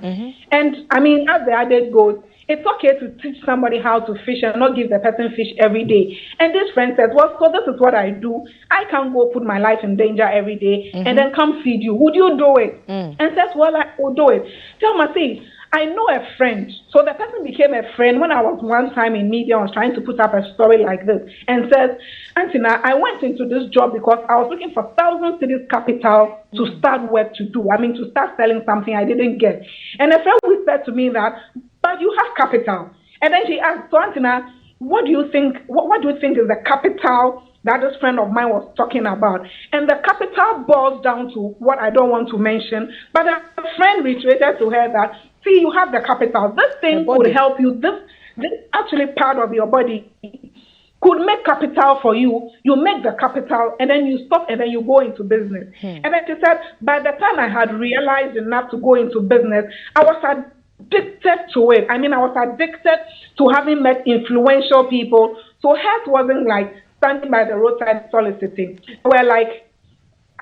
And I mean, as the adage goes, it's okay to teach somebody how to fish and not give the person fish every day. And this friend says, well, so this is what I do. I can't go put my life in danger every day and then come feed you. Would you do it? And says, well, I will do it. Tell me, see, I know a friend. So the person became a friend when I was one time in media. I was trying to put up a story like this and says, Antina, I went into this job because I was looking for 1,000 cities capital to start work to do. I mean, to start selling something I didn't get. And a friend whispered to me that, but you have capital. And then she asked, so Antina, what do you think? What do you think is the capital that this friend of mine was talking about? And the capital boils down to what I don't want to mention. But the friend reiterated to her that, see, you have the capital. This thing could help you. This actually part of your body could make capital for you. You make the capital and then you stop and then you go into business. And then she said, by the time I had realized enough to go into business, I was addicted to it. I mean, I was addicted to having met influential people. So hers wasn't like standing by the roadside soliciting. They were like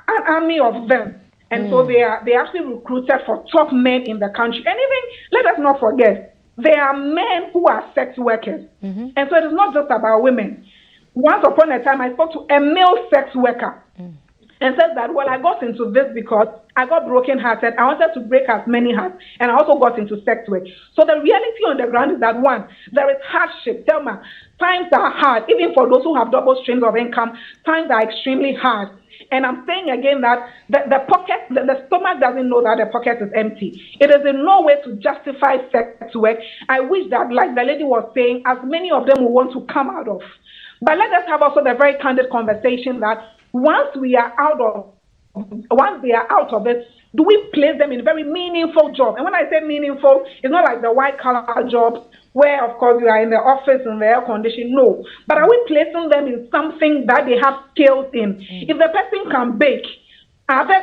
an army of them. And so they actually recruited for top men in the country. And even, let us not forget, there are men who are sex workers. And so it is not just about women. Once upon a time, I spoke to a male sex worker and said that, well, I got into this because I got broken-hearted. I wanted to break as many hearts. And I also got into sex work. So the reality on the ground is that, one, there is hardship. Tell me, times are hard. Even for those who have double streams of income, times are extremely hard. And I'm saying again that the stomach doesn't know that the pocket is empty. It is in no way to justify sex work. I wish that, like the lady was saying, as many of them will want to come out of. But let us have also the very candid conversation that once they are out of it, do we place them in very meaningful jobs? And when I say meaningful, it's not like the white collar jobs where, of course, you are in the office in the air condition. No. But are we placing them in something that they have skills in? If the person can bake,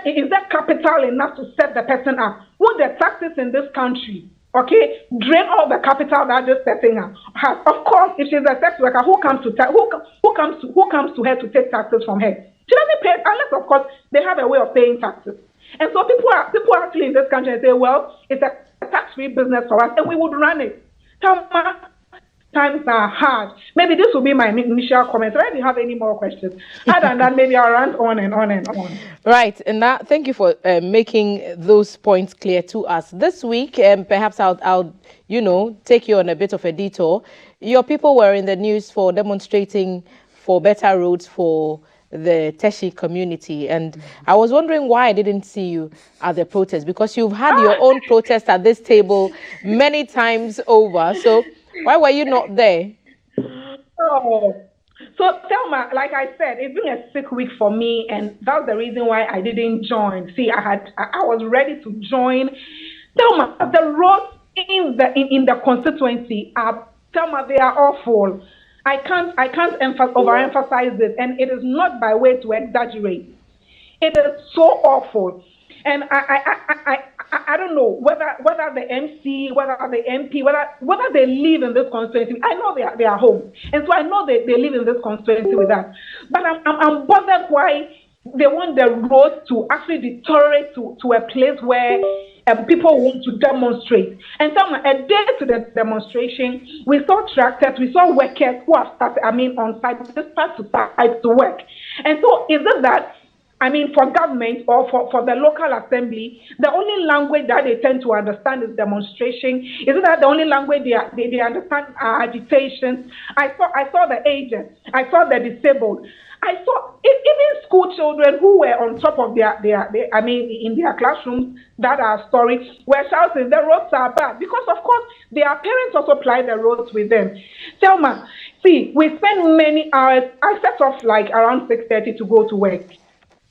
is there capital enough to set the person up? Would the taxes in this country, okay, drain all the capital that this person has? Of course, if she's a sex worker, who comes to her to take taxes from her? She doesn't pay, unless, of course, they have a way of paying taxes. And so people are actually in this country and say, well, it's a tax-free business for us, and we would run it. Times are hard. Maybe this will be my initial comments. I don't have any more questions. Other than that, maybe I'll rant on and on and on. Right. And that, thank you for making those points clear to us. This week, perhaps I'll take you on a bit of a detour. Your people were in the news for demonstrating for better roads for the Teshi community, and I was wondering why I didn't see you at the protest, because you've had your own protest at this table many times over. So why were you not there? Oh, so Thelma, like I said, it's been a sick week for me, and that's the reason why I didn't join. See, I was ready to join. Thelma, the roads in the constituency are, Thelma, they are awful. I can't overemphasize this, and it is not by way to exaggerate. It is so awful, and I don't know whether the MC, whether the MP, whether they live in this constituency. I know they are home, and so I know they live in this constituency with us. But I'm bothered why they want the roads to actually deteriorate to a place where people want to demonstrate. And so a day to the demonstration, we saw tractors, we saw workers who have started, on site, just start to work. And so is it that for government or for the local assembly, the only language that they tend to understand is demonstration. Isn't that the only language they understand agitation? I saw the aged, I saw the disabled, I saw even school children who were on top of in their classrooms that are stories were shouting, the roads are bad, because of course their parents also ply the roads with them. Thelma, see, we spend many hours. I set off like around 6:30 to go to work.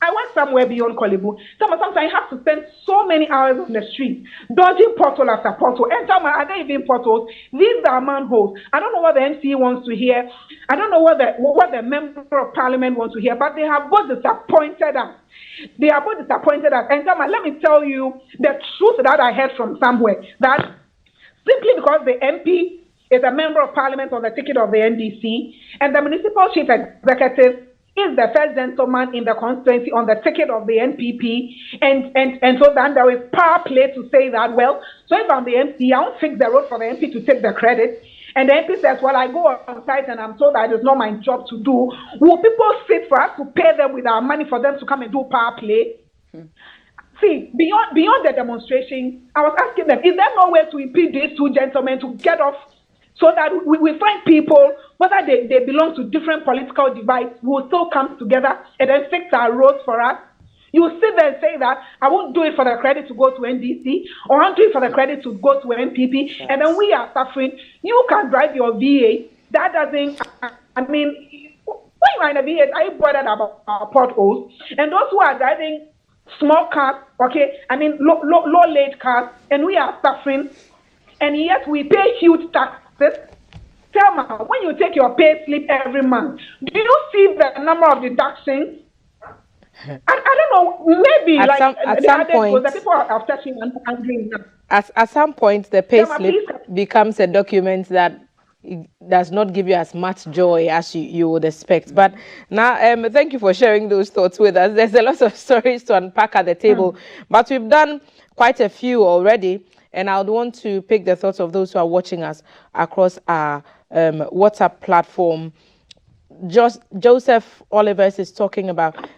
I went somewhere beyond Kolebu. Sometimes I have to spend so many hours on the street, dodging pothole after pothole. And are there even potholes? These are manholes. I don't know what the MCA wants to hear. I don't know what the member of parliament wants to hear, but they have both disappointed us. They are both disappointed us. And let me tell you the truth that I heard from somewhere, that simply because the MP is a member of parliament on the ticket of the NDC, and the municipal chief executive is the first gentleman in the constituency on the ticket of the NPP, and so then there is power play to say that, well, so if I'm the MC, I won't fix the road for the MP to take the credit. And the MP says, well, I go on site and I'm told that it's not my job to do. Will people sit for us to pay them with our money for them to come and do power play? See, beyond the demonstration, I was asking them, is there no way to impede these two gentlemen to get off, so that we find people, whether they belong to different political divides, who will still come together and then fix our roads for us? You will sit there and say that I won't do it for the credit to go to NDC, or I'll do it for the credit to go to NPP, and then we are suffering. You can drive your VA. That doesn't, when you are in a VA, are you bothered about potholes? And those who are driving small cars, low laid cars, and we are suffering, and yet we pay huge taxes. Thelma, when you take your pay slip every month, do you see the number of deductions? I don't know, maybe at some point, the people are touching and angry now. At some point, the pay Thelma, slip becomes a document that does not give you as much joy as you would expect. But now, thank you for sharing those thoughts with us. There's a lot of stories to unpack at the table, but we've done quite a few already. And I would want to pick the thoughts of those who are watching us across our WhatsApp platform. Joseph Olivers is talking about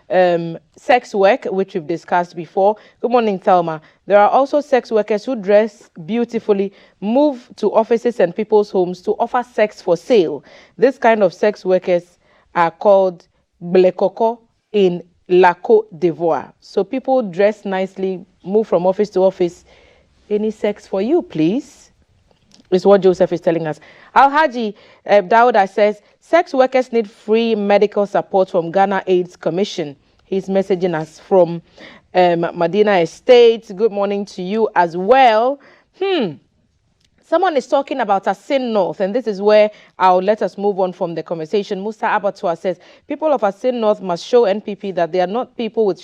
sex work, which we've discussed before. Good morning, Thelma. There are also sex workers who dress beautifully, move to offices and people's homes to offer sex for sale. This kind of sex workers are called blekoko in La Côte d'Ivoire. So people dress nicely, move from office to office. Any sex for you, please, is what Joseph is telling us. Alhaji Dauda says, sex workers need free medical support from Ghana AIDS Commission. He's messaging us from Medina Estate. Good morning to you as well. Someone is talking about Asin North, and this is where I'll let us move on from the conversation. Musa Abattoir says, people of Asin North must show NPP that they are not people with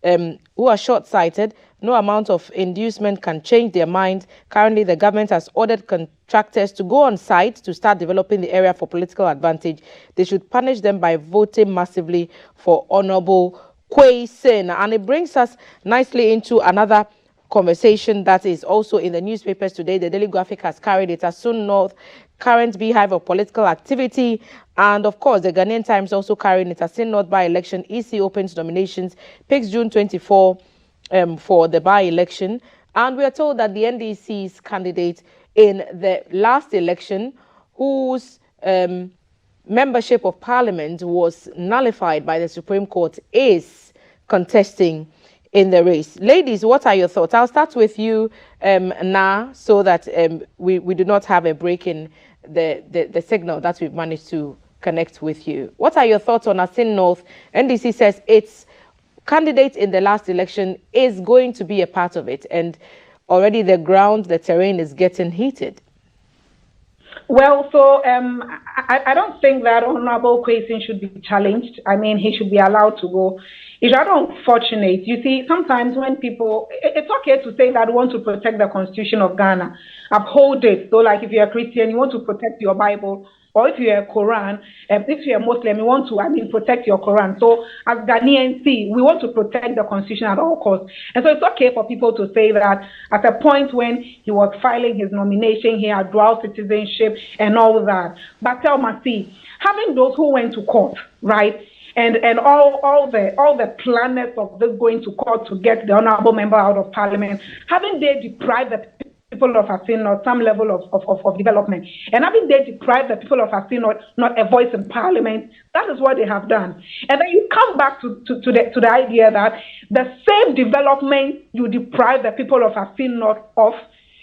who are short-sighted. No amount of inducement can change their mind. Currently, the government has ordered contractors to go on site to start developing the area for political advantage. They should punish them by voting massively for Honorable Kwei Sin. And it brings us nicely into another conversation that is also in the newspapers today. The Daily Graphic has carried it. Asun North, current beehive of political activity. And of course, the Ghanaian Times also carrying it. Asun North by-election, EC opens nominations, picks June 24 for the by-election. And we are told that the NDC's candidate in the last election, whose membership of parliament was nullified by the Supreme Court, is contesting in the race. Ladies, what are your thoughts? I'll start with you now, so that we do not have a break in the signal that we've managed to connect with you. What are your thoughts on Asin North? NDC says its candidate in the last election is going to be a part of it, and already the terrain is getting heated. Well, so I don't think that Honorable Kwei Sin should be challenged. I mean, he should be allowed to go. It's rather unfortunate. You see, sometimes when people, it's okay to say that we want to protect the Constitution of Ghana, uphold it. So like if you're a Christian, you want to protect your Bible, or if you're a Quran, if you're a Muslim, you want to, protect your Quran. So as Ghanaians, we want to protect the Constitution at all costs. And so it's okay for people to say that at a point when he was filing his nomination, he had dual citizenship and all that. But Thelma, having those who went to court, right? and all the planners of this going to court to get the honorable member out of parliament, haven't they deprived the people of Asin North some level of development? And haven't they deprived the people of Asin North not a voice in parliament? That is what they have done. And then you come back to the idea that the same development you deprive the people of Asin North of,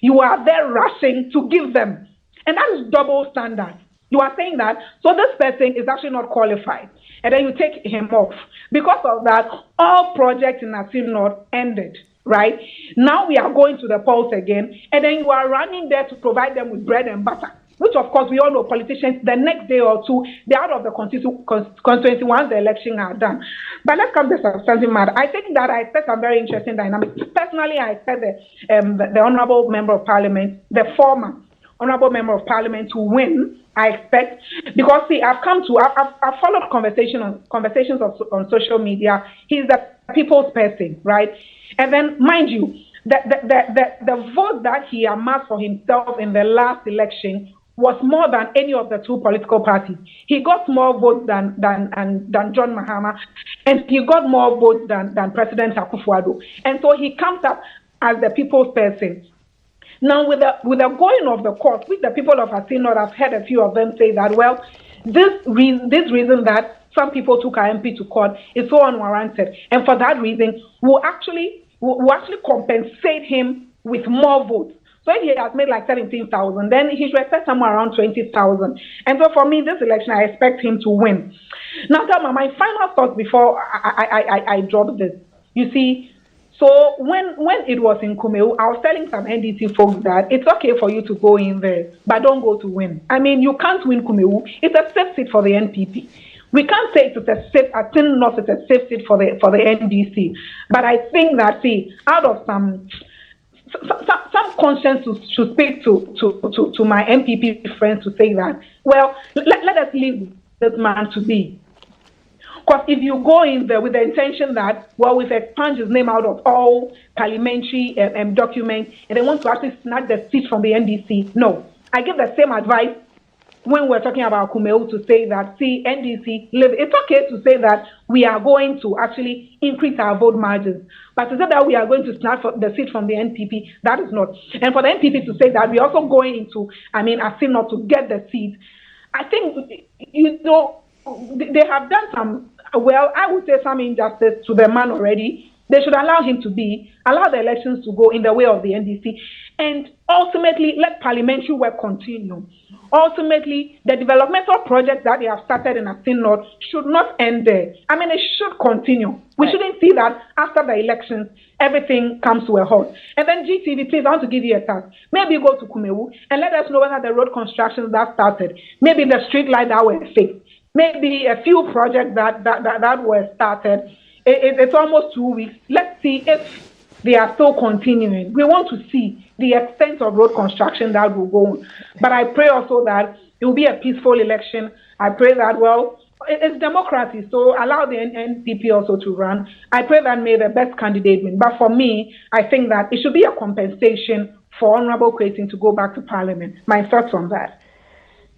you are there rushing to give them. And that is double standard. You are saying that, so this person is actually not qualified. And then you take him off. Because of that, all projects in Asin North ended, right? Now we are going to the polls again, and then you are running there to provide them with bread and butter, which of course we all know politicians, the next day or two, they're out of the constituency once the election are done. But let's come to substantive matter. I think that I expect some very interesting dynamics. Personally, I expect the Honorable Member of Parliament, the former Honorable Member of Parliament to win, I expect, because see, I've followed conversations on social media. He's the people's person, right? And then, mind you, the vote that he amassed for himself in the last election was more than any of the two political parties. He got more votes than John Mahama, and he got more votes than President Akufo-Addo. And so he comes up as the people's person. Now, with the going of the court, which the people of Asin North, I've heard a few of them say that, well, this reason that some people took our MP to court is so unwarranted, and for that reason, we'll actually compensate him with more votes. So if he has made like 17,000, then he should expect somewhere around 20,000. And so for me, this election, I expect him to win. Now, Thelma, my final thought before I drop this. You see, so when it was in Kumewu, I was telling some NDC folks that it's okay for you to go in there, but don't go to win. I mean, you can't win Kumewu. It's a safe seat for the NPP. We can't say it's a safe. I think not it's a safe seat for the NDC. But I think that out of some conscience should speak to my NPP friends to say that, well, let us leave this man to be. Because if you go in there with the intention that, well, we've expunged his name out of all parliamentary documents, and they want to actually snatch the seat from the NDC, no. I give the same advice when we're talking about Kumewu to say that, NDC, it's okay to say that we are going to actually increase our vote margins. But to say that we are going to snatch the seat from the NPP, that is not. And for the NPP to say that we're also going into, Asin North to get the seat, I think, they have done some, well, I would say some injustice to the man already. They should allow him to allow the elections to go in the way of the NDC, and ultimately let parliamentary work continue. Ultimately, the developmental projects that they have started in Asin North should not end there. It should continue. We shouldn't see that after the elections, everything comes to a halt. And then GTV, please, I want to give you a task. Maybe go to Kumewu and let us know whether the road constructions that started, maybe the street lights that were fixed, maybe a few projects that were started. It's almost 2 weeks. Let's see if they are still continuing. We want to see the extent of road construction that will go on. But I pray also that it will be a peaceful election. I pray that, well, it's democracy, so allow the NPP also to run. I pray that may the best candidate win. But for me, I think that it should be a compensation for Honorable Quayson to go back to Parliament. My thoughts on that.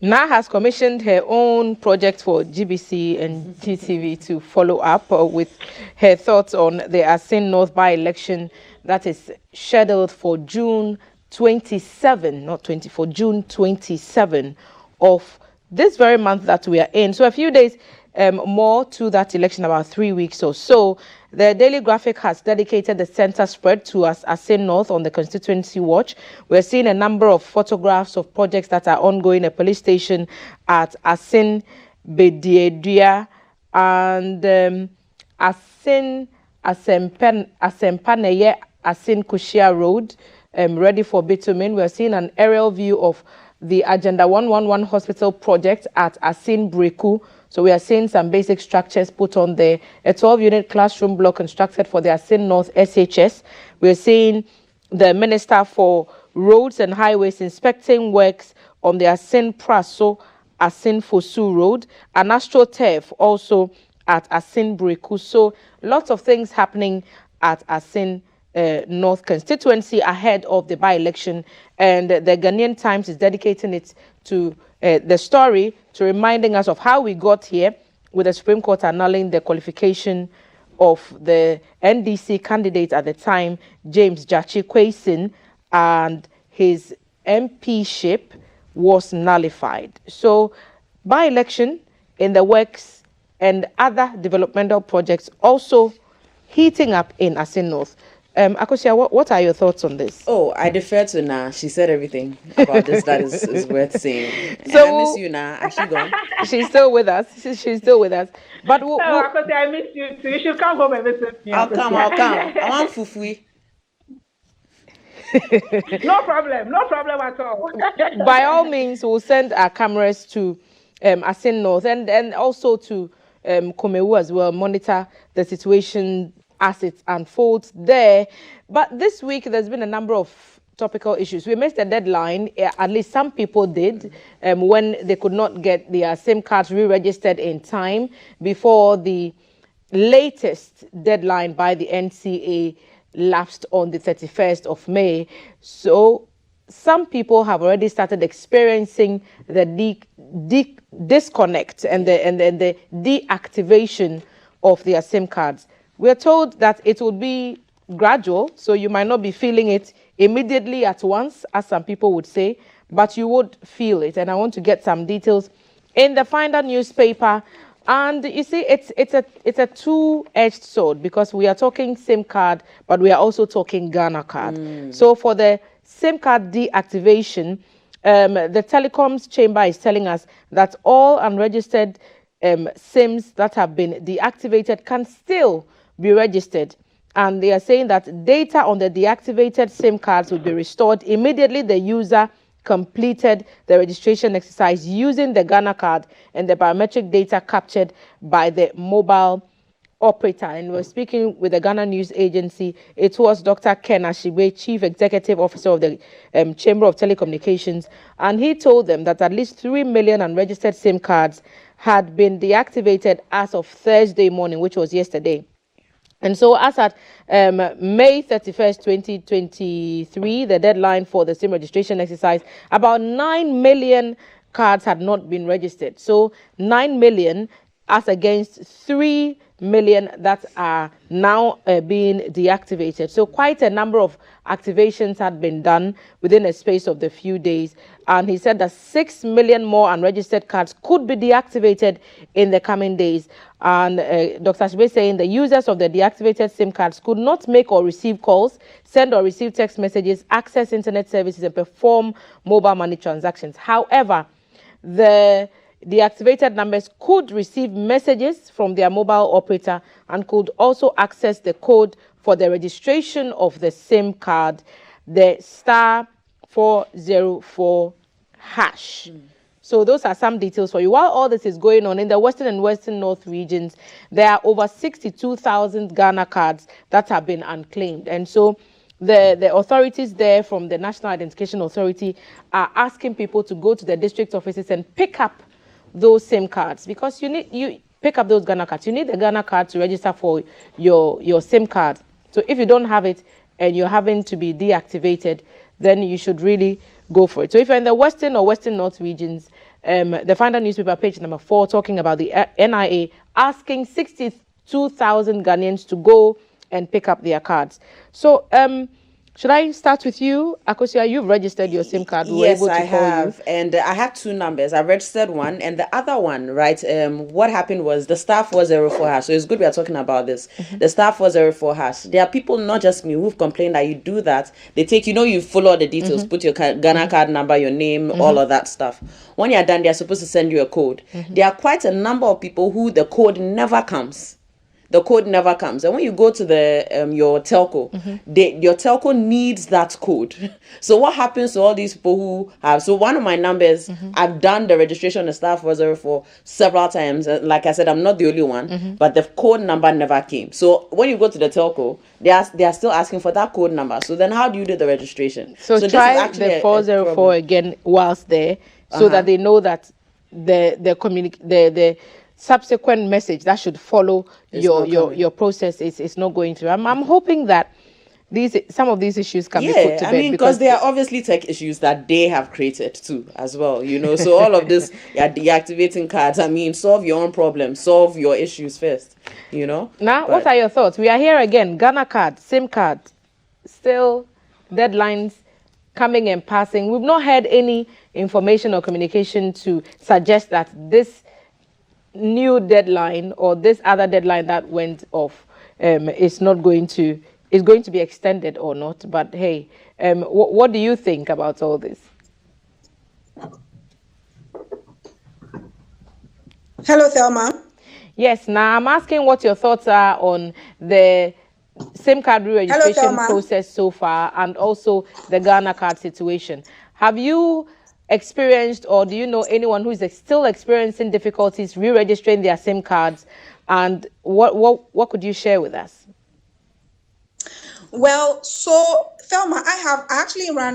NA has commissioned her own project for GBC and GTV to follow up with her thoughts on the Asin North by-election that is scheduled for June 27, not 24, June 27 of this very month that we are in. So a few days more to that election, about 3 weeks or so. The Daily Graphic has dedicated the center spread to Asin North on the Constituency Watch. We're seeing a number of photographs of projects that are ongoing, a police station at Asin Bediedua and Asin Asempaneye Asin Kushia Road, ready for bitumen. We're seeing an aerial view of the Agenda 111 Hospital project at Asin Breku. So we are seeing some basic structures put on there. A 12-unit classroom block constructed for the Asin North SHS. We're seeing the Minister for Roads and Highways inspecting works on the Asin Praso, Asin Fosu Road, and AstroTurf also at Asin Breku. So lots of things happening at Asin North constituency ahead of the by-election, and the Ghanaian Times is dedicating it to the story, to reminding us of how we got here with the Supreme Court annulling the qualification of the NDC candidate at the time, James Jachi Kwesi, and his MP-ship was nullified. So, by-election in the works and other developmental projects also heating up in Asin North. Akosia, what are your thoughts on this? Oh, I defer to Na. She said everything about this that is worth saying. So, I miss you, Na. Has she gone? She's still with us. She's still with us. But Akosia, I miss you too. You should come home and visit me. I'll come. I want fufui. No problem at all. By all means, we'll send our cameras to Asin North and also to Komewu as well, monitor the situation as it unfolds there. But this week, there's been a number of topical issues. We missed a deadline, at least some people did, when they could not get their SIM cards re-registered in time before the latest deadline by the NCA lapsed on the 31st of May. So some people have already started experiencing the disconnect and the deactivation of their SIM cards. We're told that it will be gradual, so you might not be feeling it immediately at once, as some people would say, but you would feel it. And I want to get some details in the Finder newspaper. And you see, it's a two-edged sword, because we are talking SIM card, but we are also talking Ghana card. So for the SIM card deactivation, the Telecoms Chamber is telling us that all unregistered SIMs that have been deactivated can still be registered. And they are saying that data on the deactivated SIM cards will be restored immediately the user completed the registration exercise using the Ghana card and the biometric data captured by the mobile operator. And we're speaking with the Ghana News Agency. It was Dr. Ken Ashigbe, Chief Executive Officer of the Chamber of Telecommunications, and he told them that at least 3 million unregistered SIM cards had been deactivated as of Thursday morning, which was yesterday. And so as at May 31st, 2023, the deadline for the SIM registration exercise, about 9 million cards had not been registered. So 9 million as against 3 million that are now being deactivated. So quite a number of activations had been done within a space of the few days. And he said that 6 million more unregistered cards could be deactivated in the coming days. And Dr. Ashigbe saying the users of the deactivated SIM cards could not make or receive calls, send or receive text messages, access internet services, and perform mobile money transactions. However, the deactivated numbers could receive messages from their mobile operator and could also access the code for the registration of the SIM card, the *404#. So those are some details for you. While all this is going on in the Western and Western North regions, there are over 62,000 Ghana cards that have been unclaimed. And so the authorities there from the National Identification Authority are asking people to go to the district offices and pick up those SIM cards, because you pick up those Ghana cards. You need the Ghana card to register for your SIM card. So if you don't have it and you're having to be deactivated, then you should really go for it. So if you're in the Western or Western North regions, the Finder newspaper page number 4 talking about the NIA asking 62,000 Ghanaians to go and pick up their cards. So should I start with you, Akosia? You've registered your SIM card. Yes, I have. And I have 2 numbers. I registered one, and the other one, right? What happened was the *404#. So it's good we are talking about this. The *404#. There are people, not just me, who've complained that you do that. They take, you follow all the details, put your Ghana card number, your name, all of that stuff. When you're done, they're supposed to send you a code. There are quite a number of people who the code never comes. The code never comes. And when you go to the your telco, your telco needs that code. So what happens to all these people who have... So one of my numbers, I've done the registration on the *404 several times. Like I said, I'm not the only one, but the code number never came. So when you go to the telco, they are still asking for that code number. So then how do you do the registration? So try the 404 again whilst there, so that they know that the subsequent message that should follow your process is not going through. I'm hoping that some of these issues can be put to Yeah, I bed? mean, because there are obviously tech issues that they have created too, as well. So all of this, you're deactivating cards. I mean, solve your own problems, solve your issues first. Now, But what are your thoughts? We are here again. Ghana card, SIM card, still deadlines coming and passing. We've not heard any information or communication to suggest that this new deadline or this other deadline that went off is going to be extended or not. But hey, what do you think about all this? Hello, Thelma. Yes, now I'm asking what your thoughts are on the SIM card re-registration process so far, and also the Ghana card situation. Have you experienced, or do you know anyone who is still experiencing difficulties re-registering their SIM cards? And what could you share with us? Well, so Thelma, I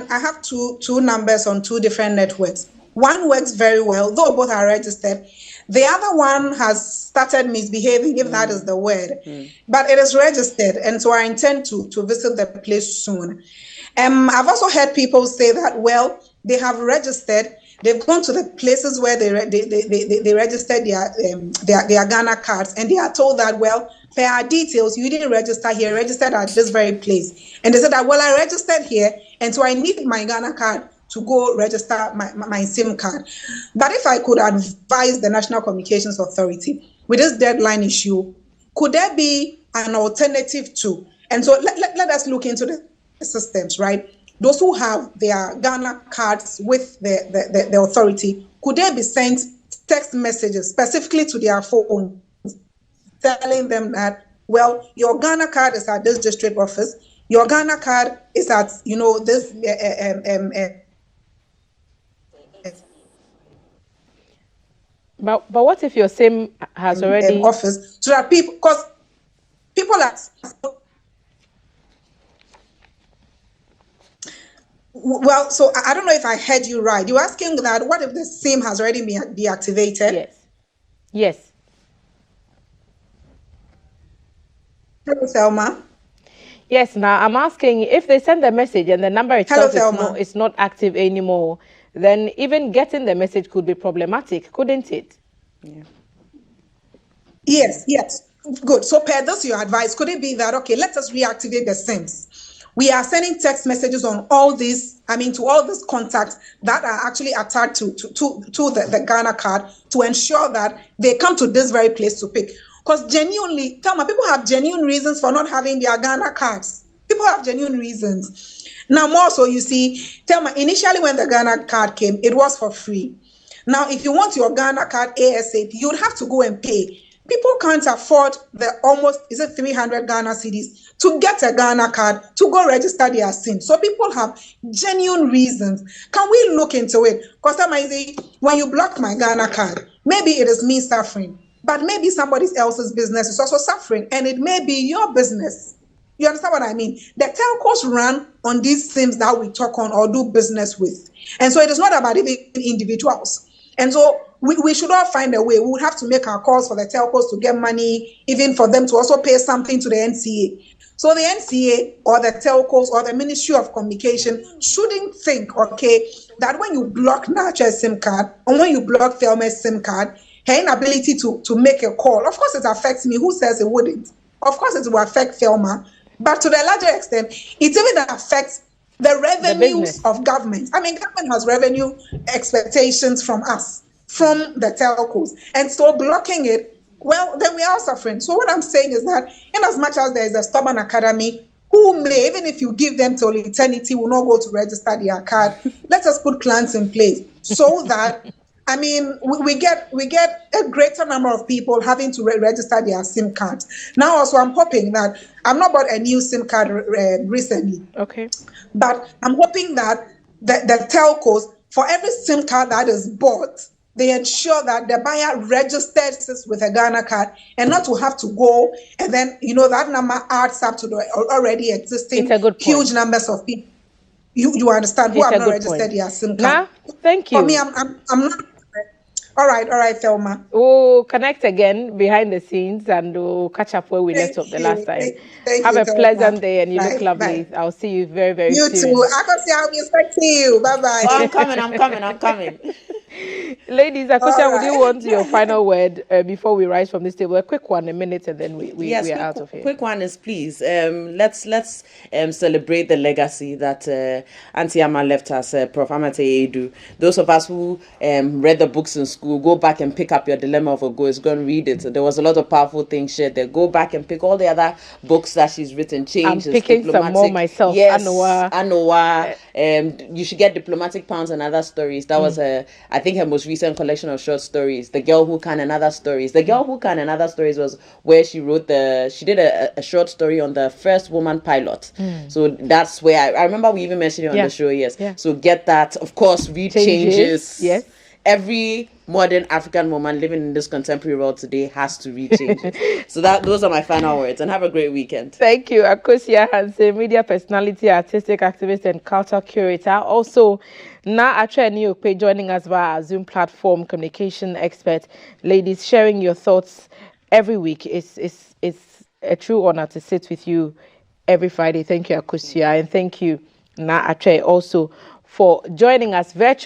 have two numbers on two different networks. One works very well, though both are registered. The other one has started misbehaving, if that is the word, but it is registered, and so I intend to visit the place soon. I've also heard people say that, well, they have registered, they've gone to the places where they registered their Ghana cards, and they are told that, well, per our details, you didn't register here, registered at this very place. And they said that, well, I registered here, and so I need my Ghana card to go register my SIM card. But if I could advise the National Communications Authority with this deadline issue, could there be an alternative too? And so let us look into the systems, right? Those who have their Ghana cards with the authority, could they be sent text messages specifically to their phone telling them that, well, your Ghana card is at this district office, your Ghana card is at, this But what if your SIM has already office, so that people are, well, so I don't know if I heard you right. You're asking that what if the SIM has already been deactivated? Yes. Hello, Thelma. Yes, now I'm asking if they send a message and the number itself is not active anymore, then even getting the message could be problematic, couldn't it? Yeah. Yes. Good. So per this, your advice, could it be that, okay, let us reactivate the SIMs. We are sending text messages on all these, to all these contacts that are actually attached to the Ghana card to ensure that they come to this very place to pick. Because genuinely, Thelma, people have genuine reasons for not having their Ghana cards. People have genuine reasons. Now, more so, you see, Thelma, initially when the Ghana card came, it was for free. Now, if you want your Ghana card ASAP, you would have to go and pay. People can't afford the almost, 300 Ghana cedis to get a Ghana card to go register their SIM. So people have genuine reasons. Can we look into it? Because when you block my Ghana card, maybe it is me suffering, but maybe somebody else's business is also suffering, and it may be your business. You understand what I mean? The telcos run on these SIMs that we talk on or do business with. And so it is not about even individuals. And so we should all find a way. We would have to make our calls for the telcos to get money, even for them to also pay something to the NCA. So the NCA or the telcos or the Ministry of Communication shouldn't think, okay, that when you block Nacha's SIM card or when you block Thelma's SIM card, her inability to make a call, of course it affects me. Who says it wouldn't? Of course it will affect Thelma. But to the larger extent, it even affects the revenues of government. Government has revenue expectations from us, from the telcos. And so blocking it, well, then we are suffering. So what I'm saying is that in as much as there is a stubborn academy who may, even if you give them till eternity, will not go to register their card, let us put plans in place so that we get a greater number of people having to register their SIM cards. Now, also, I'm hoping that I've not bought a new SIM card recently. Okay. But I'm hoping that the telcos, for every SIM card that is bought, they ensure that the buyer registers with a Ghana card and not to have to go and then, that number adds up to the already existing huge numbers of people. You understand who have not registered their SIM card. Thank you. For me, I'm not. All right, Thelma. We'll connect again behind the scenes and we'll catch up where we left off the last time. Thank Have you, a Thelma. pleasant day and you Bye, look lovely. bye. I'll see you very, very You soon. too. Akosia, I'll be expecting you. Bye-bye. Oh, I'm coming. Ladies, Akosia, All would you right. want your final word before we rise from this table? A quick one, a minute, and then we Yes, are out of here. quick one is please. Let's celebrate the legacy that Auntie Amma left us, Prof. Amate Edu. Those of us who read the books in school, go back and pick up your Dilemma of a Ghost. Go and read it. There was a lot of powerful things shared there. Go back and pick all the other books that she's written. Changes. I'm picking some more myself. Yes, Anoa. You should get Diplomatic Pounds and Other Stories. That was I think her most recent collection of short stories. The Girl Who Can and Other Stories. The Girl Who Can and Other Stories was where she wrote she did a short story on the first woman pilot. So that's where I remember we even mentioned it on the show. Yes. Yeah. So get that. Of course, read Changes. Yes. Every modern African woman living in this contemporary world today has to read Changes. So those are my final words, and have a great weekend. Thank you, Akosia Hansen, media personality, artistic activist, and culture curator. Also, Na Atre Niope joining us via our Zoom platform, communication expert. Ladies, sharing your thoughts every week. It's a true honor to sit with you every Friday. Thank you, Akosia, and thank you, Na Atre, also for joining us virtually.